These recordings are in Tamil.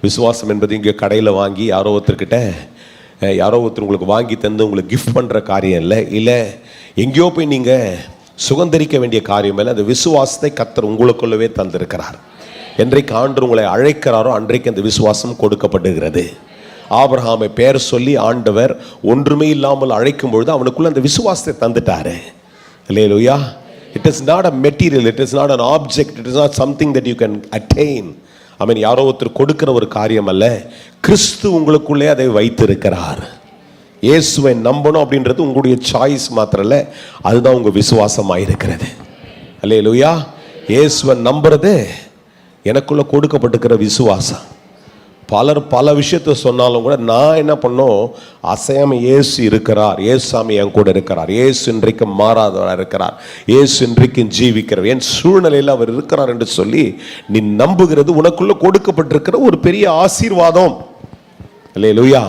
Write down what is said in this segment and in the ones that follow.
விசுவாசம் என்பது இங்கே கடையில் வாங்கி யாரோ ஒருத்தர் உங்களுக்கு வாங்கி தந்து உங்களுக்கு கிஃப்ட் பண்ணுற காரியம் இல்லை எங்கேயோ போய் நீங்கள் சுதந்திரிக்க வேண்டிய காரியம் இல்லை. அந்த விசுவாசத்தை கர்த்தர் உங்களுக்குள்ளவே தந்திருக்கிறார். என்றைக்கு ஆண்டவர் உங்களை அழைக்கிறாரோ அன்றைக்கு அந்த விசுவாசம் கொடுக்கப்படுகிறது. ஆபிரகாமை பெயர் சொல்லி ஆண்டவர் ஒன்றுமே இல்லாமல் அழைக்கும் பொழுது அவனுக்குள்ள அந்த விசுவாசத்தை தந்துட்டாரு. அல்லேலூயா. It is not a material, it is not an object, it is not something that you can attain. யாரோ ஒருத்தர் கொடுக்கிற ஒரு காரியம் அல்ல, கிறிஸ்து உங்களுக்குள்ளே அதை வைத்திருக்கிறார். இயேசுவை நம்பணும் அப்படின்றது உங்களுடைய சாய்ஸ் மாத்திரம் இல்லை, அதுதான் உங்கள் விசுவாசமாக இருக்கிறது. அல்லேலூயா. இயேசுவை நம்புறது எனக்குள்ள கொடுக்கப்பட்டிருக்கிற விசுவாசம். பலர் பல விஷயத்தை சொன்னாலும் கூட நான் என்ன பண்ணோம், அசையாம இயேசு இருக்கிறார், இயேசுசாமி என் கூட இருக்கிறார், இயேசு இன்றைக்கு மாறாதவராக இருக்கிறார், இயேசு இன்றைக்கு ஜீவிக்கிறார், என் சூழ்நிலையில் அவர் இருக்கிறார் என்று சொல்லி நீ நம்புகிறது உனக்குள்ள கொடுக்கப்பட்டிருக்கிற ஒரு பெரிய ஆசீர்வாதம். அல்லேலூயா.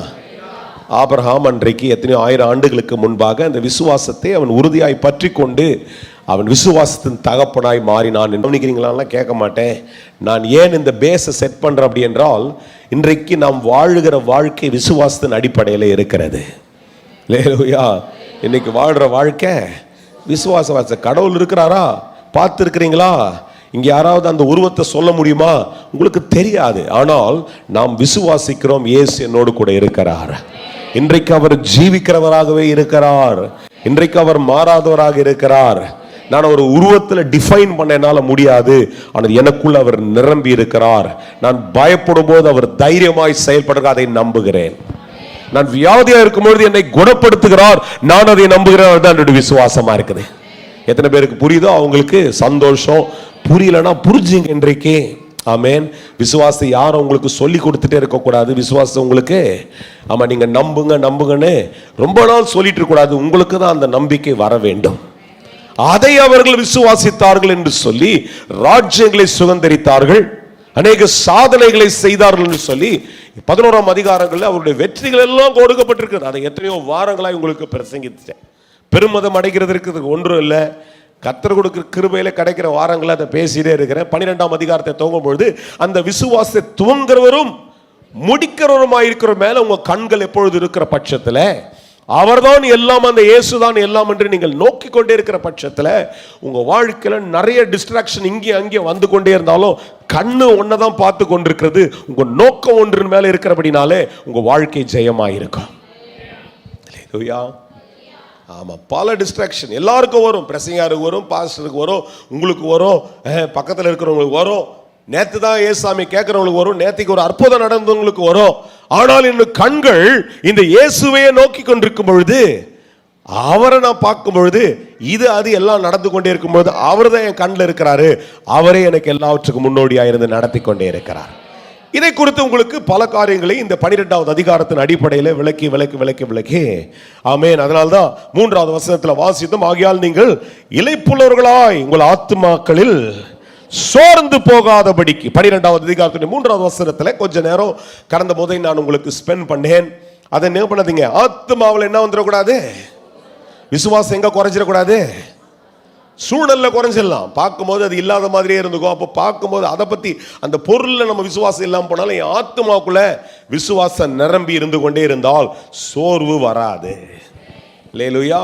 ஆபிரகாம் அன்றைக்கு எத்தனையோ 1000 ஆண்டுகளுக்கு முன்பாக அந்த விசுவாசத்தை அவன் உறுதியாய் பற்றி கொண்டு அவன் விசுவாசத்தின் தகப்பனாய் மாறினான். நினைக்கிறீங்களான்லாம் கேட்க மாட்டேன். நான் ஏன் இந்த பேஸை செட் பண்ணுறேன் அப்படி என்றால், இன்றைக்கு நாம் வாழுகிற வாழ்க்கை விசுவாசத்தின் அடிப்படையில் இருக்கிறது. அல்லேலூயா. இன்னைக்கு வாழ்கிற வாழ்க்கை விசுவாச. கடவுள் இருக்கிறாரா? பார்த்துருக்கிறீங்களா? இங்கே யாராவது அந்த உருவத்தை சொல்ல முடியுமா? உங்களுக்கு தெரியாது. ஆனால் நாம் விசுவாசிக்கிறோம், இயேசு என்னோடு கூட இருக்கிறார். இன்றைக்கு அவர் ஜீவிக்கிறவராகவே இருக்கிறார். இன்றைக்கு அவர் மாறாதவராக இருக்கிறார். நான் ஒரு உருவத்தில் டிஃபைன் பண்ண என்னால் முடியாது, ஆனால் எனக்குள்ள அவர் நிரம்பி இருக்கிறார். நான் பயப்படும் போது அவர் தைரியமாய் செயல்படுகிற அதை நம்புகிறேன். நான் வியாதியா இருக்கும்பொழுது என்னை குணப்படுத்துகிறார், நான் அதை நம்புகிறேன். அதுதான் என்னுடைய விசுவாசமா இருக்குது. எத்தனை பேருக்கு புரியுதோ அவங்களுக்கு சந்தோஷம். புரியலன்னா புரிஞ்சுங்க இன்றைக்கு. ஆமேன். விசுவாசத்தை யாரும் உங்களுக்கு சொல்லி கொடுத்துட்டே இருக்கக்கூடாது. விசுவாசம் உங்களுக்கு நீங்க நம்புங்கன்னு ரொம்ப நாள் சொல்லிட்டு இருக்கக்கூடாது. உங்களுக்கு தான் அந்த நம்பிக்கை வர வேண்டும். அதை அவர்கள் விசுவாசித்தார்கள் என்று சொல்லி ராஜ்யங்களை சுதந்தரித்தார்கள், அநேக சாதனைகளை செய்தார்கள் என்று சொல்லி 11ஆம் அதிகாரங்களில் அவருடைய வெற்றிகள் எல்லாம் கொடுக்கப்பட்டிருக்கு. அதை எத்தனையோ வாரங்களாக உங்களுக்கு பிரசங்கித்தேன். பெருமதம் அடைகிறதுக்கு ஒன்றும் இல்லை, கர்த்தர் கொடுக்கிற கிருபையில கிடைக்கிற வாரங்களை அதை பேசிட்டே இருக்கிறேன். 12ஆம் அதிகாரத்தை துவங்கும் பொழுது அந்த விசுவாசத்தை துவங்குறவரும் முடிக்கிறவருமாயிருக்கிற மேல உங்க கண்கள் எப்பொழுது இருக்கிற பட்சத்துல அவர்தான் எல்லாம், அந்த இயேசுதான் எல்லாம் என்று நீங்கள் நோக்கி கொண்டே இருக்கிற பட்சத்தில் உங்க வாழ்க்கையில நிறைய டிஸ்ட்ராக்ஷன் இங்கே அங்கே வந்து கொண்டே இருந்தாலும் கண்ணு ஒன்னதான் பார்த்து கொண்டிருக்கிறது. உங்க நோக்கம் ஒன்றின் மேல இருக்கிறபடினாலே உங்க வாழ்க்கை ஜெயமாயிருக்கும். ஆமா, பல டிஸ்ட்ராக்ஷன் எல்லாருக்கும் வரும். பிரசங்காருக்கு வரும், பாஸ்டருக்கு வரும், உங்களுக்கு வரும், பக்கத்தில் இருக்கிறவங்களுக்கு வரும். நேற்று தான் ஏசாமி கேட்கிறவங்களுக்கு வரும், நேற்றுக்கு ஒரு அற்புதம் நடந்தவங்களுக்கு வரும். ஆனால் இன்னும் கண்கள் இந்த இயேசுவையே நோக்கி கொண்டிருக்கும் பொழுது, அவரை நான் பார்க்கும் பொழுது இது அது எல்லாம் நடந்து கொண்டே இருக்கும் பொழுது அவர் தான் என் கண்ணில் இருக்கிறாரு, அவரே எனக்கு எல்லாவற்றுக்கும் முன்னோடியாக இருந்து நடத்தி கொண்டே இருக்கிறார். இதை குறித்து உங்களுக்கு பல காரியங்களை இந்த 12வது அதிகாரத்தின் அடிப்படையில் விளக்கி ஆமேன். அதனால்தான் 3வது வசனத்தில் வாசித்தோம், ஆகையால் நீங்கள் இளைப்புள்ளவர்களாய் உங்கள் ஆத்துமாக்களில் சோர்ந்து போகாதபடிக்கு. 12வது அதிகாரத்தின் 3வது வசனத்தில் கொஞ்ச நேரம் கடந்த போதை நான் உங்களுக்கு ஸ்பெண்ட் பண்ணேன். அதை என்ன பண்ணாதீங்க, ஆத்துமாவில் என்ன வந்துடக்கூடாது, விசுவாசம் எங்க குறைஞ்சிடக்கூடாது, சூழல்ல குறைஞ்சிடலாம். பார்க்கும்போது அது இல்லாத மாதிரியே இருந்துக்கும். அப்போ பார்க்கும்போது அதை பத்தி அந்த பொருள்ல நம்ம விசுவாசம் இல்லாமல் போனாலும் என் ஆத்துமாக்குள்ள விசுவாசம் நிரம்பி இருந்து கொண்டே இருந்தால் சோர்வு வராது. அல்லேலூயா.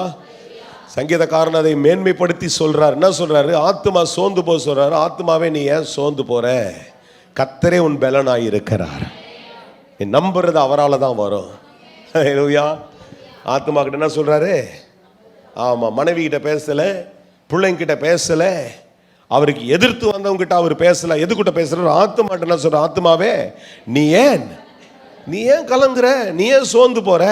சங்கீதக்காரன் அதை மேன்மைப்படுத்தி சொல்றார். என்ன சொல்றாரு? ஆத்துமா சோர்ந்து போக சொல்றாரு. ஆத்துமாவே நீ ஏன் சோர்ந்து போற, கர்த்தரே உன் பலனாய் இருக்கிறார். நீ நம்புறது அவரால் தான் வரும். அல்லேலூயா. ஆத்துமா கிட்ட என்ன சொல்றாரு? ஆமா, மனைவி கிட்ட பேசல, பிள்ளைங்கிட்ட பேசல, அவருக்கு எதிர்த்து வந்தவங்க கிட்ட அவர் பேசல. எதுக்கிட்ட பேசுறாரு? ஆத்துமாட்ட என்ன சொல்ற? ஆத்துமாவே நீ ஏன் கலங்குற, நீ ஏன் சோர்ந்து போற,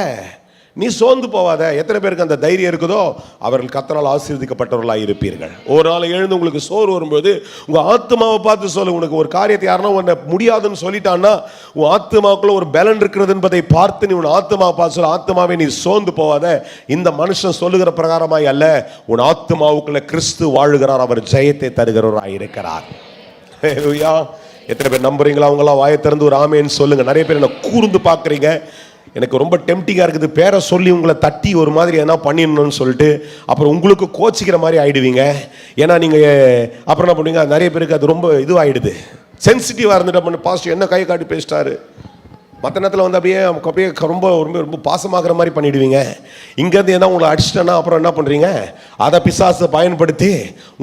நீ சோர்ந்து போவாத. எத்தனை பேருக்கு அந்த தைரியம் இருக்குதோ அவர்கள் கர்த்தரால் ஆசீர்வதிக்கப்பட்டவர்களாக இருப்பீர்கள். ஒரு நாள் எழுந்து உங்களுக்கு சோறு வரும்போது உங்க ஆத்மாவை பார்த்து சொல்லு. உனக்கு ஒரு காரியத்தை யாருன்னா உன்னை முடியாதுன்னு சொல்லிட்டான்னா உன் ஆத்மாவுக்குள்ள ஒரு பலன் இருக்கிறது என்பதை பார்த்து நீ உன் ஆத்மாவை பார்த்து சொல்ல, ஆத்மாவே நீ சோர்ந்து போவாத. இந்த மனுஷன் சொல்லுகிற பிரகாரமாய் அல்ல, உன் ஆத்மாவுக்குள்ள கிறிஸ்து வாழுகிறார், அவர் ஜெயத்தை தருகிறவராக இருக்கிறார். எத்தனை பேர் நம்புறீங்களா? அவங்களாம் வாயை திறந்து ஒரு ஆமேன்னு சொல்லுங்க. நிறைய பேர் என்ன கூர்ந்து பார்க்குறீங்க. எனக்கு ரொம்ப டெம்டிங்காக இருக்குது. பேரை சொல்லி உங்களை தட்டி ஒரு மாதிரி எதனா பண்ணிடணும்னு சொல்லிட்டு அப்புறம் உங்களுக்கு கோச்சிக்கிற மாதிரி ஆகிடுவீங்க. ஏன்னா நீங்கள் அப்புறம் என்ன பண்ணுவீங்க, நிறைய பேருக்கு அது ரொம்ப இதுவாகிடுது, சென்சிட்டிவாக இருந்துட்டு பாஸ்டர் என்ன கை காட்டி பேசிட்டாரு. மற்ற நேரத்தில் வந்து அப்படியே ரொம்ப ரொம்ப ரொம்ப பாசமாகிற மாதிரி பண்ணிடுவீங்க. இங்கேருந்து ஏன்னா உங்களை அடிச்சிட்டேன்னா அப்புறம் என்ன பண்ணுறீங்க, அதை பிசாசை பயன்படுத்தி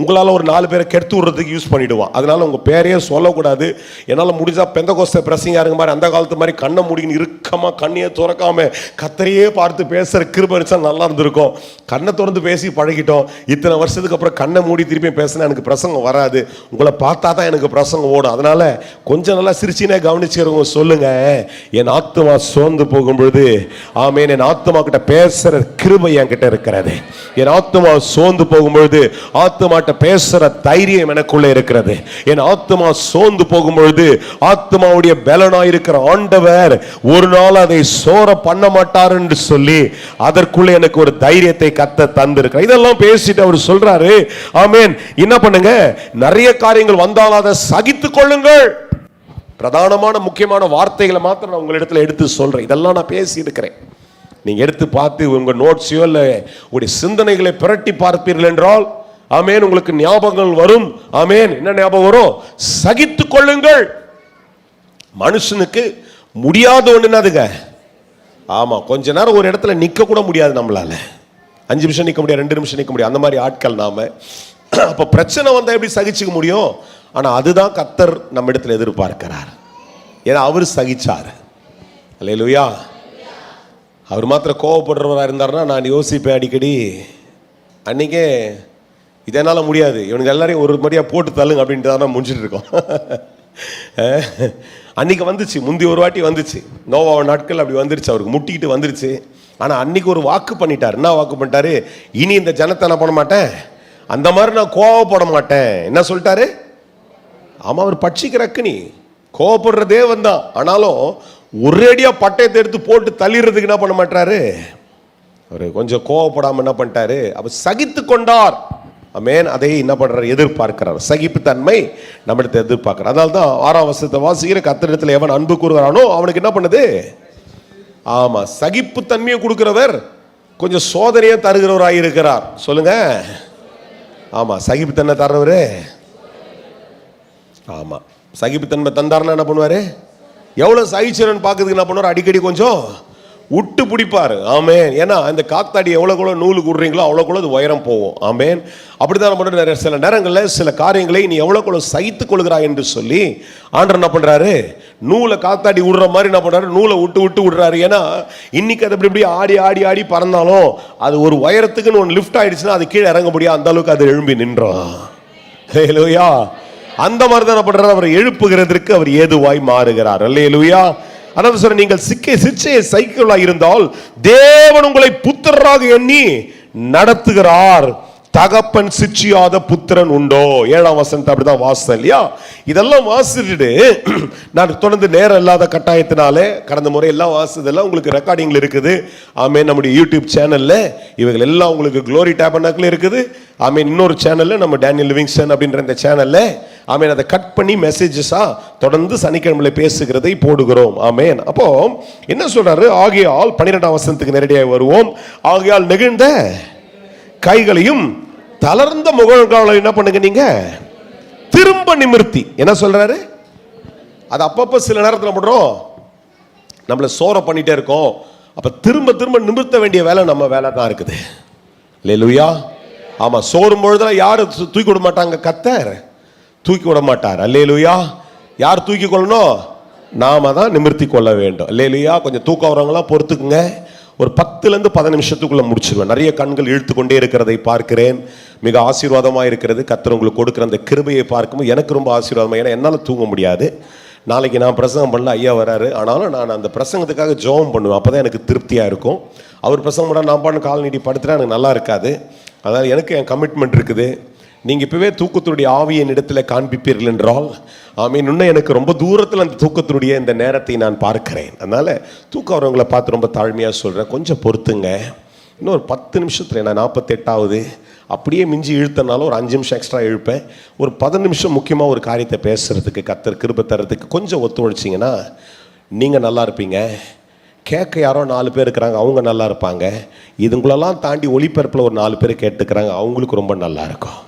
உங்களால் ஒரு 4 பேரை கெடுத்து விடுறதுக்கு யூஸ் பண்ணிவிடுவான். அதனால் உங்கள் பேரையே சொல்லக்கூடாது. என்னால் முடிஞ்சால் பெந்தகோஸ்தே பிரசங்கியாக இருக்க மாதிரி அந்த காலத்து மாதிரி கண்ணை முடிக்கின்னு இறுக்கமாக கண்ணையே திறக்காமல் கத்தரையே பார்த்து பேசுகிற கிருபை இருந்துச்சா நல்லா இருந்திருக்கும். கண்ணை திறந்து பேசி பழகிட்டோம். இத்தனை வருஷத்துக்கு அப்புறம் கண்ணை மூடி திருப்பி பேசினா எனக்கு பிரசங்கம் வராது. உங்களை பார்த்தா தான் எனக்கு பிரசங்கம் ஓடும். அதனால் கொஞ்சம் நல்லா சிரிச்சினே கவனிச்சுக்கிறவங்க சொல்லுங்கள், என் ஆத்துமா சோர்ந்து போகும் பொழுது ஆமென், என் ஆத்துமா கிட்ட பேசுற கிருபை என்கிட்ட இருக்கிறது. என் ஆத்துமா சோர்ந்து போகும்பொழுது ஆத்துமாட்ட பேசுற தைரியம் எனக்குள்ள இருக்கிறது. என் ஆத்துமா சோர்ந்து போகும்பொழுது ஆத்துமாவுடைய பலனாய் இருக்கிற ஆண்டவர் ஒரு நாள் அதை சோர பண்ண மாட்டார் என்று சொல்லி அதற்குள்ள எனக்கு ஒரு தைரியத்தை கத்த தந்திருக்கிறார். இதெல்லாம் பேசிட்டு அவர் சொல்றாரு, ஆமென், என்ன பண்ணுங்க, நிறைய காரியங்கள் வந்தால் அதை சகித்துக் கொள்ளுங்கள். பிரதானமான முக்கியமான வார்த்தைகளை மாத்திரம் நான் உங்களிடத்துல எடுத்து சொல்றேன். இதெல்லாம் நான் பேசி இருக்கிறேன். நீங்க எடுத்து பார்த்து உங்க நோட்ஸையோ இல்ல உங்களுடைய சிந்தனைகளை பிரட்டி பார்ப்பீர்கள் என்றால் ஆமென், உங்களுக்கு ஞாபகங்கள் வரும். ஆமென், என்ன ஞாபகம் வரும்? சகித்துக் கொள்ளுங்கள். மனுஷனுக்கு முடியாத ஒண்ணுனாதுங்க. ஆமா, கொஞ்ச நேரம் ஒரு இடத்துல நிக்க கூட முடியாது நம்மளால. 5 நிமிஷம் நிக்க முடியாது, 2 நிமிஷம் நிக்க முடியாது. அந்த மாதிரி ஆட்கள் நாம. அப்ப பிரச்சனை வந்தா எப்படி சகிச்சுக்க முடியும்? ஆனா அதுதான் கர்த்தர் நம்ம இடத்துல எதிர்பார்க்கிறார். ஏன்னா அவர் சகிச்சார். அல்லேலூயா. அவர் மாத்திரம் கோவப்படுறவராக இருந்தாருன்னா நான் யோசிப்பேன் அடிக்கடி, அன்னைக்கே இதனால முடியாது, இவனுக்கு எல்லாரையும் ஒரு மாதிரியாக போட்டு தள்ளுங்க அப்படின்ட்டு தான் முடிஞ்சிட்டு இருக்கோம். அன்னைக்கு வந்துச்சு, முந்தி ஒரு வாட்டி வந்துச்சு, நோவா நாட்கள் அப்படி வந்துருச்சு, அவருக்கு முட்டிக்கிட்டு வந்துருச்சு. ஆனால் அன்னைக்கு ஒரு வாக்கு பண்ணிட்டார். என்ன வாக்கு பண்ணிட்டாரு? இனி இந்த ஜனத்தை நான் பண்ண மாட்டேன், அந்த மாதிரி நான் கோவப்பட மாட்டேன். என்ன சொல்லிட்டாரு? ஆமா, அவர் பட்சிக்கிற அக்கினி, கோவப்படுற தேவன் தான். ஆனாலும் ஒரேடியா பட்டயத்தை எடுத்து போட்டு தள்ளிடுறதுக்கு என்ன பண்ண மாட்டாரு, அவர் கொஞ்சம் கோவப்படாம என்ன பண்ணிட்டாரு, அவர் சகித்து கொண்டார். ஆமென். அதை என்ன பண்றாரு? எதிர்பார்க்கிறார். சகிப்பு தன்மை நம்மிடத்தை எதிர்பார்க்கிறார். அதனால தான் 6ஆம் வசனத்தை வாசிக்கிற, கர்த்தரிடத்தில் எவன் அன்பு கூறுகிறானோ அவனுக்கு என்ன பண்ணுது? ஆமா, சகிப்பு தன்மையை கொடுக்கிறவர் கொஞ்சம் சோதனையை தருகிறவராக இருக்கிறார். சொல்லுங்க. ஆமா, சகிப்புத்தன்மை தர்றவரு. ஆமா, சகிப்புத்தன்மை தந்தாருன்னா என்ன பண்ணுவாரு? எவ்வளவு சகிச்சரன் பார்க்கறதுக்கு என்ன பண்ணுவார்? அடிக்கடி கொஞ்சம் விட்டு பிடிப்பார். ஆமேன். ஏன்னா இந்த காத்தாடி எவ்வளோக்குள்ள நூலுக்கு விடுறீங்களோ அவ்வளோக்குள்ள அது உயரம் போகும். ஆமேன். அப்படிதான் நம்ம சில நேரங்களில் சில காரியங்களை நீ எவ்வளோக்குள்ள சகித்துக் கொள்கிறாய் என்று சொல்லி ஆண்டவர் என்ன பண்றாரு? நூலை காத்தாடி விடுற மாதிரி என்ன பண்றாரு? நூலை விட்டு விட்டு விடுறாரு. ஏன்னா இன்னைக்கு அது இப்படி ஆடி ஆடி ஆடி பறந்தாலும் அது ஒரு உயரத்துக்குன்னு ஒன்று லிஃப்ட் ஆயிடுச்சுன்னா அது கீழே இறங்க முடியாது, அந்த அளவுக்கு அது எழும்பி நின்றோம். ஹல்லேலூயா. அந்த மாதிரி தான் என்ன பண்றாரு? அவர் எழுப்புகிறதற்கு அவர் ஏதுவாய் மாறுகிறார். அல்லேலூயா. அதாவது சொல்ற, நீங்கள் சிச்சையை சைக்கிளாக இருந்தால் தேவன் உங்களை புத்திரராக எண்ணி நடத்துகிறார். தகப்பன் சிச்சியாத புத்திரன் உண்டோ? 7ஆம் வசனத்தை அப்படிதான் வாசித்தேன் இல்லையா? இதெல்லாம் வாசிச்சுட்டு நான் தொடர்ந்து நேரம் இல்லாத கட்டாயத்தினாலே கடந்த முறை எல்லாம் வாசித்ததெல்லாம் உங்களுக்கு ரெக்கார்டிங்ல இருக்குது. ஆமேன். நம்முடைய யூடியூப் சேனல்ல இவைகள் எல்லாம் உங்களுக்கு க்ளோரி டேபர்னாக்கில் இருக்குது. ஆமேன். இன்னொரு சேனல்ல நம்ம டேனியல் லிவிங்ஸ்டன் அப்படின்ற இந்த சேனல்ல ஆமேன் அதை கட் பண்ணி மெசேஜஸா தொடர்ந்து சனிக்கிழமையில பேசுகிறதை போடுகிறோம். ஆமேன். அப்போ என்ன சொல்றாரு? ஆகையால் 12ஆம் வசனத்துக்கு நேரடியாக வருவோம். ஆகையால் நெகிழ்ந்த கைகளையும் தளர்ந்த முகங்களை என்ன பண்ணுங்க, நீங்க திரும்ப நிமிர்த்தி. என்ன சொல்றாரு? அது அப்பப்ப சில நேரத்தில் பண்றோம், நம்மள சோர பண்ணிட்டே இருக்கோம். அப்ப திரும்ப திரும்ப நிமிர்த்த வேண்டிய வேலை நம்ம வேலை தான் இருக்குது. அல்லேலூயா. ஆமா, சோறும் பொழுதுல யாரு தூக்கி விட மாட்டாங்க? கர்த்தர் தூக்கி விட மாட்டார். அல்லேலூயா. யார் தூக்கி கொள்ளணும்? நாம தான் நிமிர்த்தி கொள்ள வேண்டும். அல்லேலூயா. கொஞ்சம் தூக்கம் வரவங்களாம் பொறுத்துக்குங்க. ஒரு 10லேருந்து 15 நிமிஷத்துக்குள்ள முடிச்சிருவேன். நிறைய கண்கள் இழுத்து கொண்டே இருக்கிறதை பார்க்கிறேன். மிக ஆசீர்வாதமாக இருக்கிறது. கர்த்தர் உங்களுக்கு கொடுக்குற அந்த கிருபையை பார்க்கும்போது எனக்கு ரொம்ப ஆசீர்வாதமாக. ஏன்னா என்னால் தூங்க முடியாது. நாளைக்கு நான் பிரசங்கம் பண்ணல, ஐயா வராரு. ஆனாலும் நான் அந்த பிரசங்கத்துக்காக ஜெபம் பண்ணுவேன். அப்போ தான் எனக்கு திருப்தியாக இருக்கும். அவர் பிரசங்கம் பண்ணால் நான் பாட்டு கால் நீட்டி படுத்துனா எனக்கு நல்லா இருக்காது. அதனால் எனக்கு என் கமிட்மெண்ட் இருக்குது. நீங்கள் இப்போவே தூக்கத்துடைய ஆவியின் இடத்துல காண்பிப்பீர்கள் என்றால் ஆமீன், இன்னும் எனக்கு ரொம்ப தூரத்தில் அந்த தூக்கத்துடைய இந்த நேரத்தை நான் பார்க்கிறேன். அதனால் தூக்கம் வரவங்களை பார்த்து ரொம்ப தாழ்மையாக சொல்கிறேன், கொஞ்சம் பொறுத்துங்க. இன்னும் ஒரு 10 நிமிஷத்தில், நான் 48ஆவது, அப்படியே மிஞ்சி இழுத்தனாலும் ஒரு 5 நிமிஷம் எக்ஸ்ட்ரா இழுப்பேன். ஒரு 10 நிமிஷம் முக்கியமாக ஒரு காரியத்தை பேசுகிறதுக்கு கர்த்தர் கிருபை தரத்துக்கு கொஞ்சம் ஒத்துழைச்சிங்கன்னா நீங்கள் நல்லா இருப்பீங்க. கேட்க யாரோ 4 பேர் இருக்கிறாங்க, அவங்க நல்லா இருப்பாங்க. இதுங்களெல்லாம் தாண்டி ஒளிபரப்பில் ஒரு 4 பேர் கேட்டுக்கிறாங்க, அவங்களுக்கு ரொம்ப நல்லா இருக்கும்.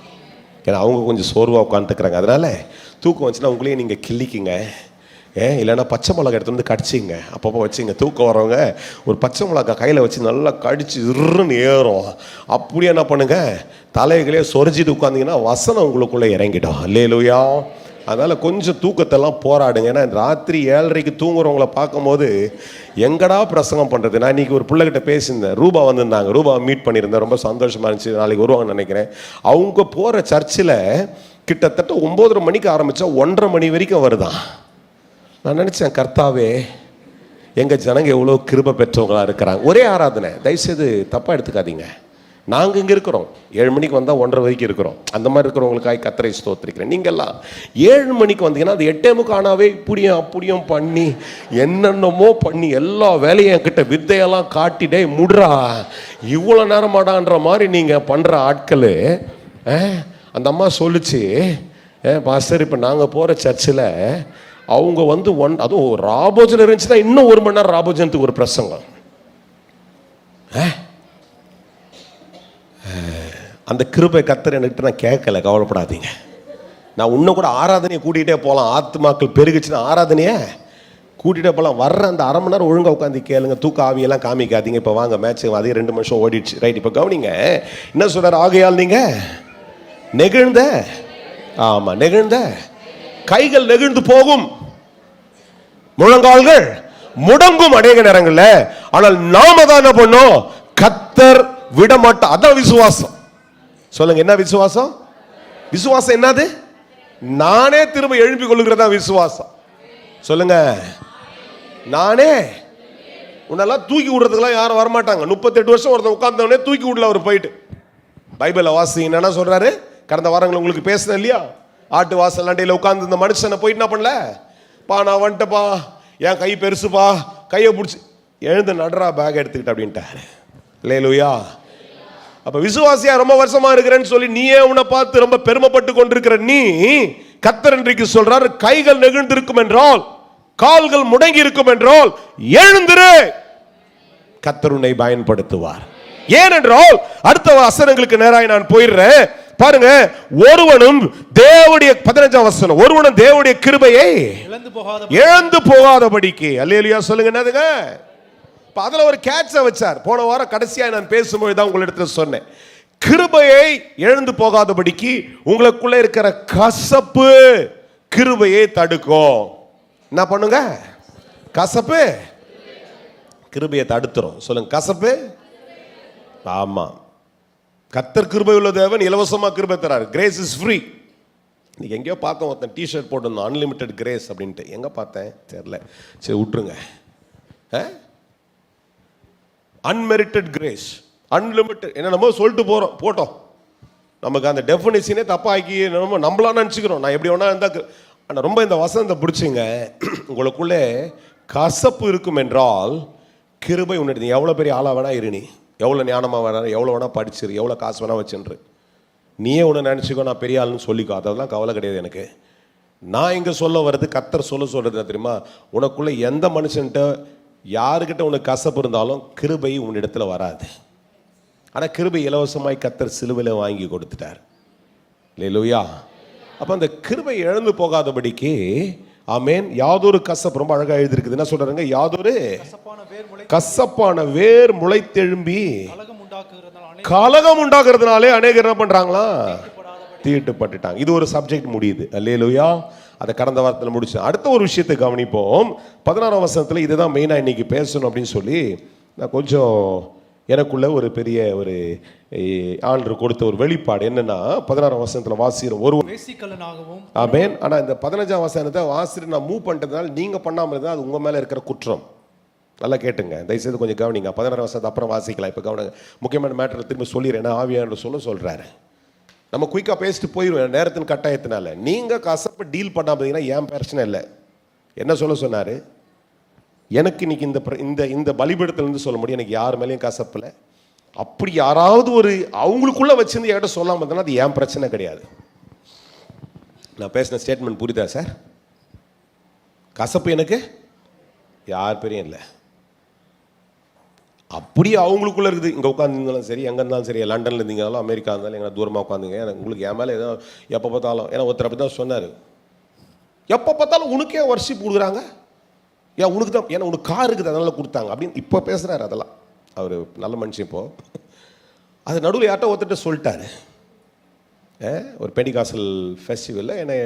ஏன்னா அவங்க கொஞ்சம் சோர்வாக உட்காந்துருக்குறாங்க. அதனால் தூக்கம் வந்துச்சுன்னா உங்களையே நீங்கள் கிள்ளிக்குங்க. இல்லைன்னா பச்சை மிளகா எடுத்து வந்து கடிச்சிங்க, அப்பப்போ வச்சுங்க. தூக்கம் வரவங்க ஒரு பச்சை மிளகா கையில் வச்சு நல்லா கடிச்சு இருன்னு ஏறும். அப்படியே என்ன பண்ணுங்க, தலைகளே சொரிஞ்சிட்டு உட்காந்திங்கன்னா வசனம் உங்களுக்குள்ளே இறங்கிடும். அல்லேலூயா. அதனால் கொஞ்சம் தூக்கத்தெல்லாம் போராடுங்க. ஏன்னா ராத்திரி 7:30க்கு தூங்குறவங்கள பார்க்கும்போது எங்கடா பிரசங்கம் பண்ணுறது. நான் இன்றைக்கி ஒரு பிள்ளைகிட்ட பேசியிருந்தேன், ரூபா வந்திருந்தாங்க, ரூபாவை மீட் பண்ணியிருந்தேன். ரொம்ப சந்தோஷமாக இருந்துச்சு. நாளைக்கு வருவாங்கன்னு நினைக்கிறேன். அவங்க போகிற சர்ச்சில் கிட்டத்தட்ட 9:30 மணிக்கு ஆரம்பித்தா 1:30 மணி வரைக்கும் வருதான். நான் நினச்சேன், கர்த்தாவே எங்கள் ஜனங்க எவ்வளோ கிருபை பெற்றவங்களாக இருக்கிறாங்க. ஒரே ஆராதனை, தயவுசெய்து தப்பாக எடுத்துக்காதீங்க. நாங்கள் இங்கே இருக்கிறோம் 7 மணிக்கு வந்தால் 1:30 வரைக்கும் இருக்கிறோம். அந்த மாதிரி இருக்கிறவங்களுக்காக கர்த்தரை ஸ்தோத்திரிக்கிறேன். நீங்கள்லாம் 7 மணிக்கு வந்தீங்கன்னா அது 8:30 ஆனாவே இப்படியும் அப்படியும் பண்ணி என்னென்னமோ பண்ணி எல்லா வேலையும் என்கிட்ட வித்தையெல்லாம் காட்டிட்டே முடுறா இவ்வளோ நேரமாடான்ற மாதிரி நீங்கள் பண்ணுற ஆட்கள். அந்த அம்மா சொல்லிச்சு, பாஸ்டர் இப்போ நாங்கள் போகிற சர்ச்சில் அவங்க வந்து அதுவும் ராபோஜனம் இருந்துச்சுன்னா இன்னும் 1 மணி நேரம் ராபோஜனத்துக்கு ஒரு பிரசங்கம். அந்த கிருபை கர்த்தர் என்கிட்ட நான் கேட்கல, கவலைப்படாதீங்க. நான் இன்னும் கூட ஆராதனையை கூட்டிகிட்டே போகலாம். ஆத்துமாக்கள் பெருகுச்சுன்னா ஆராதனையை கூட்டிகிட்டே போகலாம். வர்ற அந்த அரை மணி நேரம் ஒழுங்காக உட்காந்து கேளுங்க. தூக்க ஆவியெல்லாம் காமிக்காதீங்க. இப்போ வாங்க மேட்ச், அதே 2 நிமிஷம் ஓடிடுச்சு. ரைட், இப்போ கவனிங்க என்ன சொல்கிறார். ஆகையால் நீங்கள் நெகிழ்ந்த, ஆமாம் நெகிழ்ந்த கைகள் நெகிழ்ந்து போகும், முழங்கால்கள் முடங்கும் அநேக நேரங்கள்ல. ஆனால் நாம தான் என்ன பண்ணோம், கர்த்தர் விட மாட்டோம். அதான் விசுவாசம். சொல்லுங்க, என்ன விசுவாசம்? விசுவாசம் என்னது? நானே திரும்ப எழுப்பி கொள்ளுகிறதா விசுவாசம். சொல்லுங்க, நானே. உன்னெல்லாம் தூக்கி விடுறதுக்கெல்லாம் யாரும் வரமாட்டாங்க. 38 வருஷம் ஒருத்தன் உட்கார்ந்தவனே தூக்கி விடல அவர் போயிட்டு. பைபிளை வாசி, என்ன சொல்றாரு? கடந்த வாரங்கள் உங்களுக்கு பேசுனேன் இல்லையா, ஆட்டு வாசல் அண்டையில் உட்கார்ந்து இந்த மனுஷனை போயிட்டு என்ன பண்ணல, பா நான் வந்துட்டப்பா, என் கை பெருசுப்பா, கையை பிடிச்சி எழுந்து நடுறா பேக் எடுத்துக்கிட்ட அப்படின்ட்டாரு. அல்லேலூயா. அப்ப விசுவாசியா ரொம்ப வருஷமா இருக்கிறேன்னு சொல்லி நீயே உன்னை பார்த்து ரொம்ப பெருமைப்பட்டு கொண்டிருக்கிற நீ, கர்த்தர் இன்றைக்கு சொல்றார், கைகள் நெகிழ்ந்திருக்கும் என்றால், கால்கள் முடங்கி இருக்கும் என்றால் எழுந்திரு, கர்த்தர் உன்னை பயன்படுத்துவார். ஏனென்றால் அடுத்த வசனங்களுக்கு நேராக நான் போயிடுறேன். பாருங்க, ஒருவனும் தேவனுடைய 15ஆம் வசனம், ஒருவனும் தேவனுடைய கிருபையை இழந்து போகாதபடிக்கு. அல்லேலூயா. சொல்லுங்க, என்னதுங்க? அதுல ஒரு கேட்ச வச்சார். போன வாரம் கடைசியா நான் பேசும்போது தான் உங்களிடத்தில் சொன்னேன், கிருபையை இழந்து போகாதபடிக்கு உங்களுக்குள்ள இருக்கிற கசப்பு கிருபையை தடுக்கும். என்ன பண்ணுங்க? கசப்பு கிருபையை தடுத்துரும். சொல்லுங்க, கசப்பு. ஆமா, கர்த்தர் கிருபை உள்ள தேவன், இலவசமா கிருபை தரார். Grace is free. இன்னைக்கு எங்கேயோ பார்த்தோம், ஒருத்தன் டிஷர்ட் போட்டிருந்தோம், அன்லிமிட்டெட் கிரேஸ் அப்படின்ட்டு. எங்கே பார்த்தேன் தெரியல, சரி விட்டுருங்க. அன்மெரிட்டட் கிரேஸ், அன்லிமிட்டட் என்னென்னமோ சொல்லிட்டு போகிறோம், போட்டோம். நமக்கு அந்த டெஃபினிஷனே தப்பாக்கி நம்மளா நினச்சிக்கிறோம். நான் எப்படி வேணா இருந்தால். ஆனால் ரொம்ப இந்த வசனத்தை பிடிச்சிங்க. உங்களுக்குள்ளே கசப்பு இருக்கும் என்றால் கிருபை உன்னிட்டு. எவ்வளோ பெரிய ஆளாக வேணா இரு, நீ எவ்வளோ ஞானமாக வேணா, எவ்வளோ வேணா படிச்சிரு, எவ்வளோ காசு வேணா வச்சுன்று, நீயே ஒன்று நினச்சிக்கோ, நான் பெரிய ஆளுன்னு சொல்லிக்கோ, அதெல்லாம் கவலை கிடையாது எனக்கு. நான் இங்கே சொல்ல வர்றது, கர்த்தர் சொல்கிறது தெரியுமா, உனக்குள்ளே எந்த மனுஷன்ட்ட யாருக்கிட்ட உனக்கு கசப்பு இருந்தாலும் கிருபை உன்னிடத்துல வராது. ஆனால் கிருபை இலவசமாய் கர்த்தர் சிலுவையில் வாங்கி கொடுத்துட்டார். அல்லேலூயா. அப்போ அந்த கிருபை இழந்து போகாதபடிக்கு, ஆமென், யாதொரு கசப்பு, ரொம்ப அழகாக எழுதியிருக்குது. என்ன சொல்றாங்க? யாதொரு கசப்பான வேர் முளைத்தெழும்பி கலகம் உண்டாக்குறதுனாலே அநேகர் என்ன பண்றாங்களா, தீட்டுப்பட்டுட்டாங்க. இது ஒரு சப்ஜெக்ட் முடியுது. அல்லேலூயா. அதை கடந்த வாரத்தில் முடிச்சோம். அடுத்த ஒரு விஷயத்தை கவனிப்போம். 16ஆம் வசனத்தில் இதுதான் மெயினாக இன்னைக்கு பேசணும் அப்படின்னு சொல்லி நான் கொஞ்சம் எனக்குள்ள ஒரு பெரிய ஒரு ஆண்டு கொடுத்த ஒரு வெளிப்பாடு என்னன்னா, 16ஆம் வசனத்தில் வாசிக்கிறோம், ஒரு ஆமென். ஆனால் இந்த 15ஆம் வசனத்தை வாசிட்டு நான் மூவ் பண்ணிட்டதுனால நீங்கள் பண்ணாமல் இருந்தால் அது உங்கள் மேலே இருக்கிற குற்றம். நல்லா கேட்டுங்க, தயவுசெய்து கொஞ்சம் கவனிங்க. 16ஆம் வசனத்தை அப்புறம் வாசிக்கலாம். இப்போ கவனிங்க, முக்கியமான மேட்டரை திரும்ப சொல்லிடுறேன். ஏன்னா ஆவியானவர் சொல்கிறாரு. நம்ம குயிக்காக பேசிட்டு போயிடுவோம் நேரத்தின் கட்டாயத்தினால. நீங்கள் கசப்பை டீல் பண்ணாமல் ஏன் பிரச்சனை இல்லை. என்ன சொன்னார்? எனக்கு இன்னைக்கு இந்த பலிபீடத்திலிருந்து சொல்ல முடியும், எனக்கு யார் மேலேயும் கசப்பில். அப்படி யாராவது ஒரு அவங்களுக்குள்ள வச்சிருந்து என்கிட்ட சொல்லாமல் இருந்தாலும் அது ஏன் பிரச்சனை கிடையாது. நான் பேசின ஸ்டேட்மெண்ட் புரியுதா சார்? கசப்பு எனக்கு யார் பேரையும் இல்லை. அப்படியே அவங்களுக்குள்ள இருக்குது. இங்கே உட்காந்துருந்தாலும் சரி, எங்கே இருந்தாலும் சரி, லண்டனில் இருந்தீங்கனாலும் அமெரிக்கா இருந்தாலும் எங்களை தூரமாக உட்காந்துங்க. எனக்கு உங்களுக்கு என் மேலே ஏதோ எப்போ பார்த்தாலும், ஏன்னா ஒருத்தர் அப்படி தான் சொன்னார், எப்போ பார்த்தாலும் உனக்கே வர்ஷிப் கொடுக்குறாங்க, ஏன் உனக்கு தான், ஏன்னா உனக்கு கார் இருக்குது அதனால கொடுத்தாங்க அப்படின்னு இப்போ பேசுகிறாரு. அதெல்லாம் அவர் நல்ல மனுஷன். இப்போது அது நடுவில் யார்ட்ட ஒருத்தர் சொல்லிட்டாரு, ஒரு பெண்டிகாஸ்டல் ஃபெஸ்டிவலில் என்னை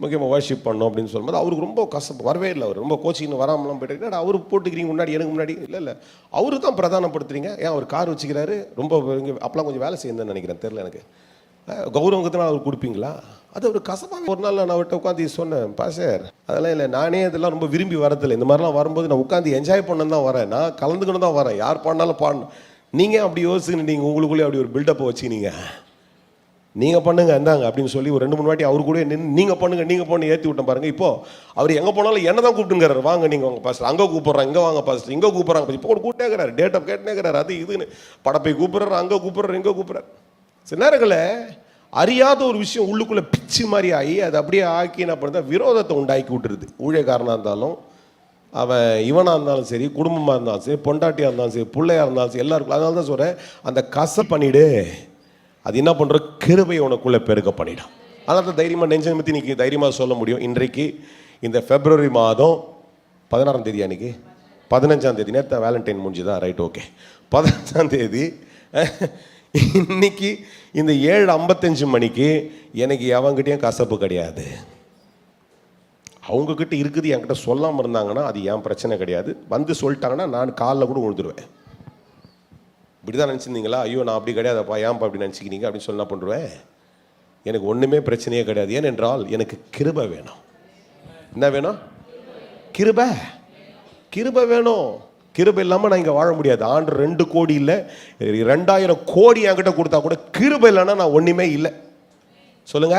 முக்கியமாக வர்ஷிப் பண்ணோம் அப்படின்னு சொல்லும்போது அவருக்கு ரொம்ப கஷ்டம், வரவே இல்லை. அவர் ரொம்ப கோச்சிங்னு வராமலாம் போயிட்டு, அவரு போட்டுக்கிறீங்க முன்னாடி, எனக்கு முன்னாடி. இல்லை அவரு தான் பிரதானப்படுத்துறீங்க. ஏன் அவர் கார் வச்சுக்கிறாரு, ரொம்ப இங்கே அப்பெல்லாம் கொஞ்சம் வேலை செய்யணும்னு நினைக்கிறேன், தெரில எனக்கு. கௌரவங்கத்தினால் அவர் கொடுப்பீங்களா? அது ஒரு கசப்பாக. ஒரு நாள் நான் அவர்கிட்ட உட்காந்து சொன்னேன், பாஸ்டர் அதெல்லாம் இல்லை, நானே இதெல்லாம் ரொம்ப விரும்பி வரதில்லை. இந்த மாதிரிலாம் வரும்போது நான் உட்காந்து என்ஜாய் பண்ண தான் வரேன், நான் கலந்துக்கணும் தான் வரேன், யார் பாடினாலும் பாடணும். நீங்கள் அப்படி யோசிச்சுன்னு நீங்கள் உங்களுக்குள்ளே அப்படி ஒரு பில்டப்பை வச்சுக்கினீங்க, நீங்கள் பண்ணுங்க இருந்தாங்க அப்படின்னு சொல்லி ஒரு 2-3 வாட்டி அவர் கூட நின்று நீங்கள் பண்ணுங்க ஏற்றி விட்டேன் பாருங்கள். இப்போ அவர் எங்கே போனாலும் என்ன தான் கூப்பிட்டுங்கிறாரு, வாங்க நீங்கள் வாங்க பாஸ்டர், அங்கே கூப்பிட்றாங்க, இங்கே வாங்க பாஸ்டர், இங்கே கூப்பிட்றாங்க, இப்போ கூட கூப்பிட்டேங்கிறாரு, டேட் ஆஃப் கேட்டுனேங்கிறாரு, அது இதுன்னு படப்பை கூப்பிட்றாரு, அங்கே கூப்பிட்றாரு, இங்கே கூப்பிட்றாரு. சில நேரங்களில் அறியாத ஒரு விஷயம் உள்ளுக்குள்ளே பிச்சு மாதிரி ஆகி அது அப்படியே ஆக்கி என்ன பண்ணுறதா விரோதத்தை உண்டாக்கி விட்டுருது. ஊழியக்காரனாக இருந்தாலும், அவன் இவனாக இருந்தாலும் சரி, குடும்பமாக இருந்தாலும் சரி, பொண்டாட்டியாக இருந்தாலும் சரி, பிள்ளையாக இருந்தாலும் சரி, எல்லாருக்கும். அதனால தான் சொல்கிறேன், அந்த கசப் பண்ணிவிடு, அது என்ன பண்ணுற கிருபையை உனக்குள்ளே பெருக்க பண்ணிடும். அதனால தான் தைரியமாக நெஞ்சை நிமித்தி இன்றைக்கி தைரியமாக சொல்ல முடியும். இன்றைக்கு இந்த February மாதம் 16ஆம் தேதி, அன்றைக்கி 15ஆம் தேதி, நேற்று வேலண்டைன் முடிஞ்சுதான், ரைட், ஓகே, 15ஆம் தேதி இன்னைக்கு இந்த 7:55 மணிக்கு எனக்கு எவங்கிட்டையும் கசப்பு கிடையாது. அவங்கக்கிட்ட இருக்குது, என்கிட்ட சொல்லாமல் இருந்தாங்கன்னா அது என் பிரச்சனை கிடையாது. வந்து சொல்லிட்டாங்கன்னா நான் காலில் கூட விழுந்துருவேன். இப்படி தான் நினச்சிருந்தீங்களா, ஐயோ நான் அப்படி கிடையாதுப்பா, ஏன்ப்பா அப்படி நினச்சிக்கிறீங்க அப்படின்னு சொல்லி என்ன பண்ணுவேன், எனக்கு ஒன்றுமே பிரச்சனையே கிடையாது. ஏனென்றால் எனக்கு கிருபை வேணும். என்ன வேணும்? கிருபை வேணும். கிருபை இல்லாமல் நான் இங்கே வாழ முடியாது. ஆண்டு 2 கோடி இல்லை, 2000 கோடி என்கிட்ட கொடுத்தா கூட கிருபை இல்லைன்னா நான் ஒன்றுமே இல்லை. சொல்லுங்க,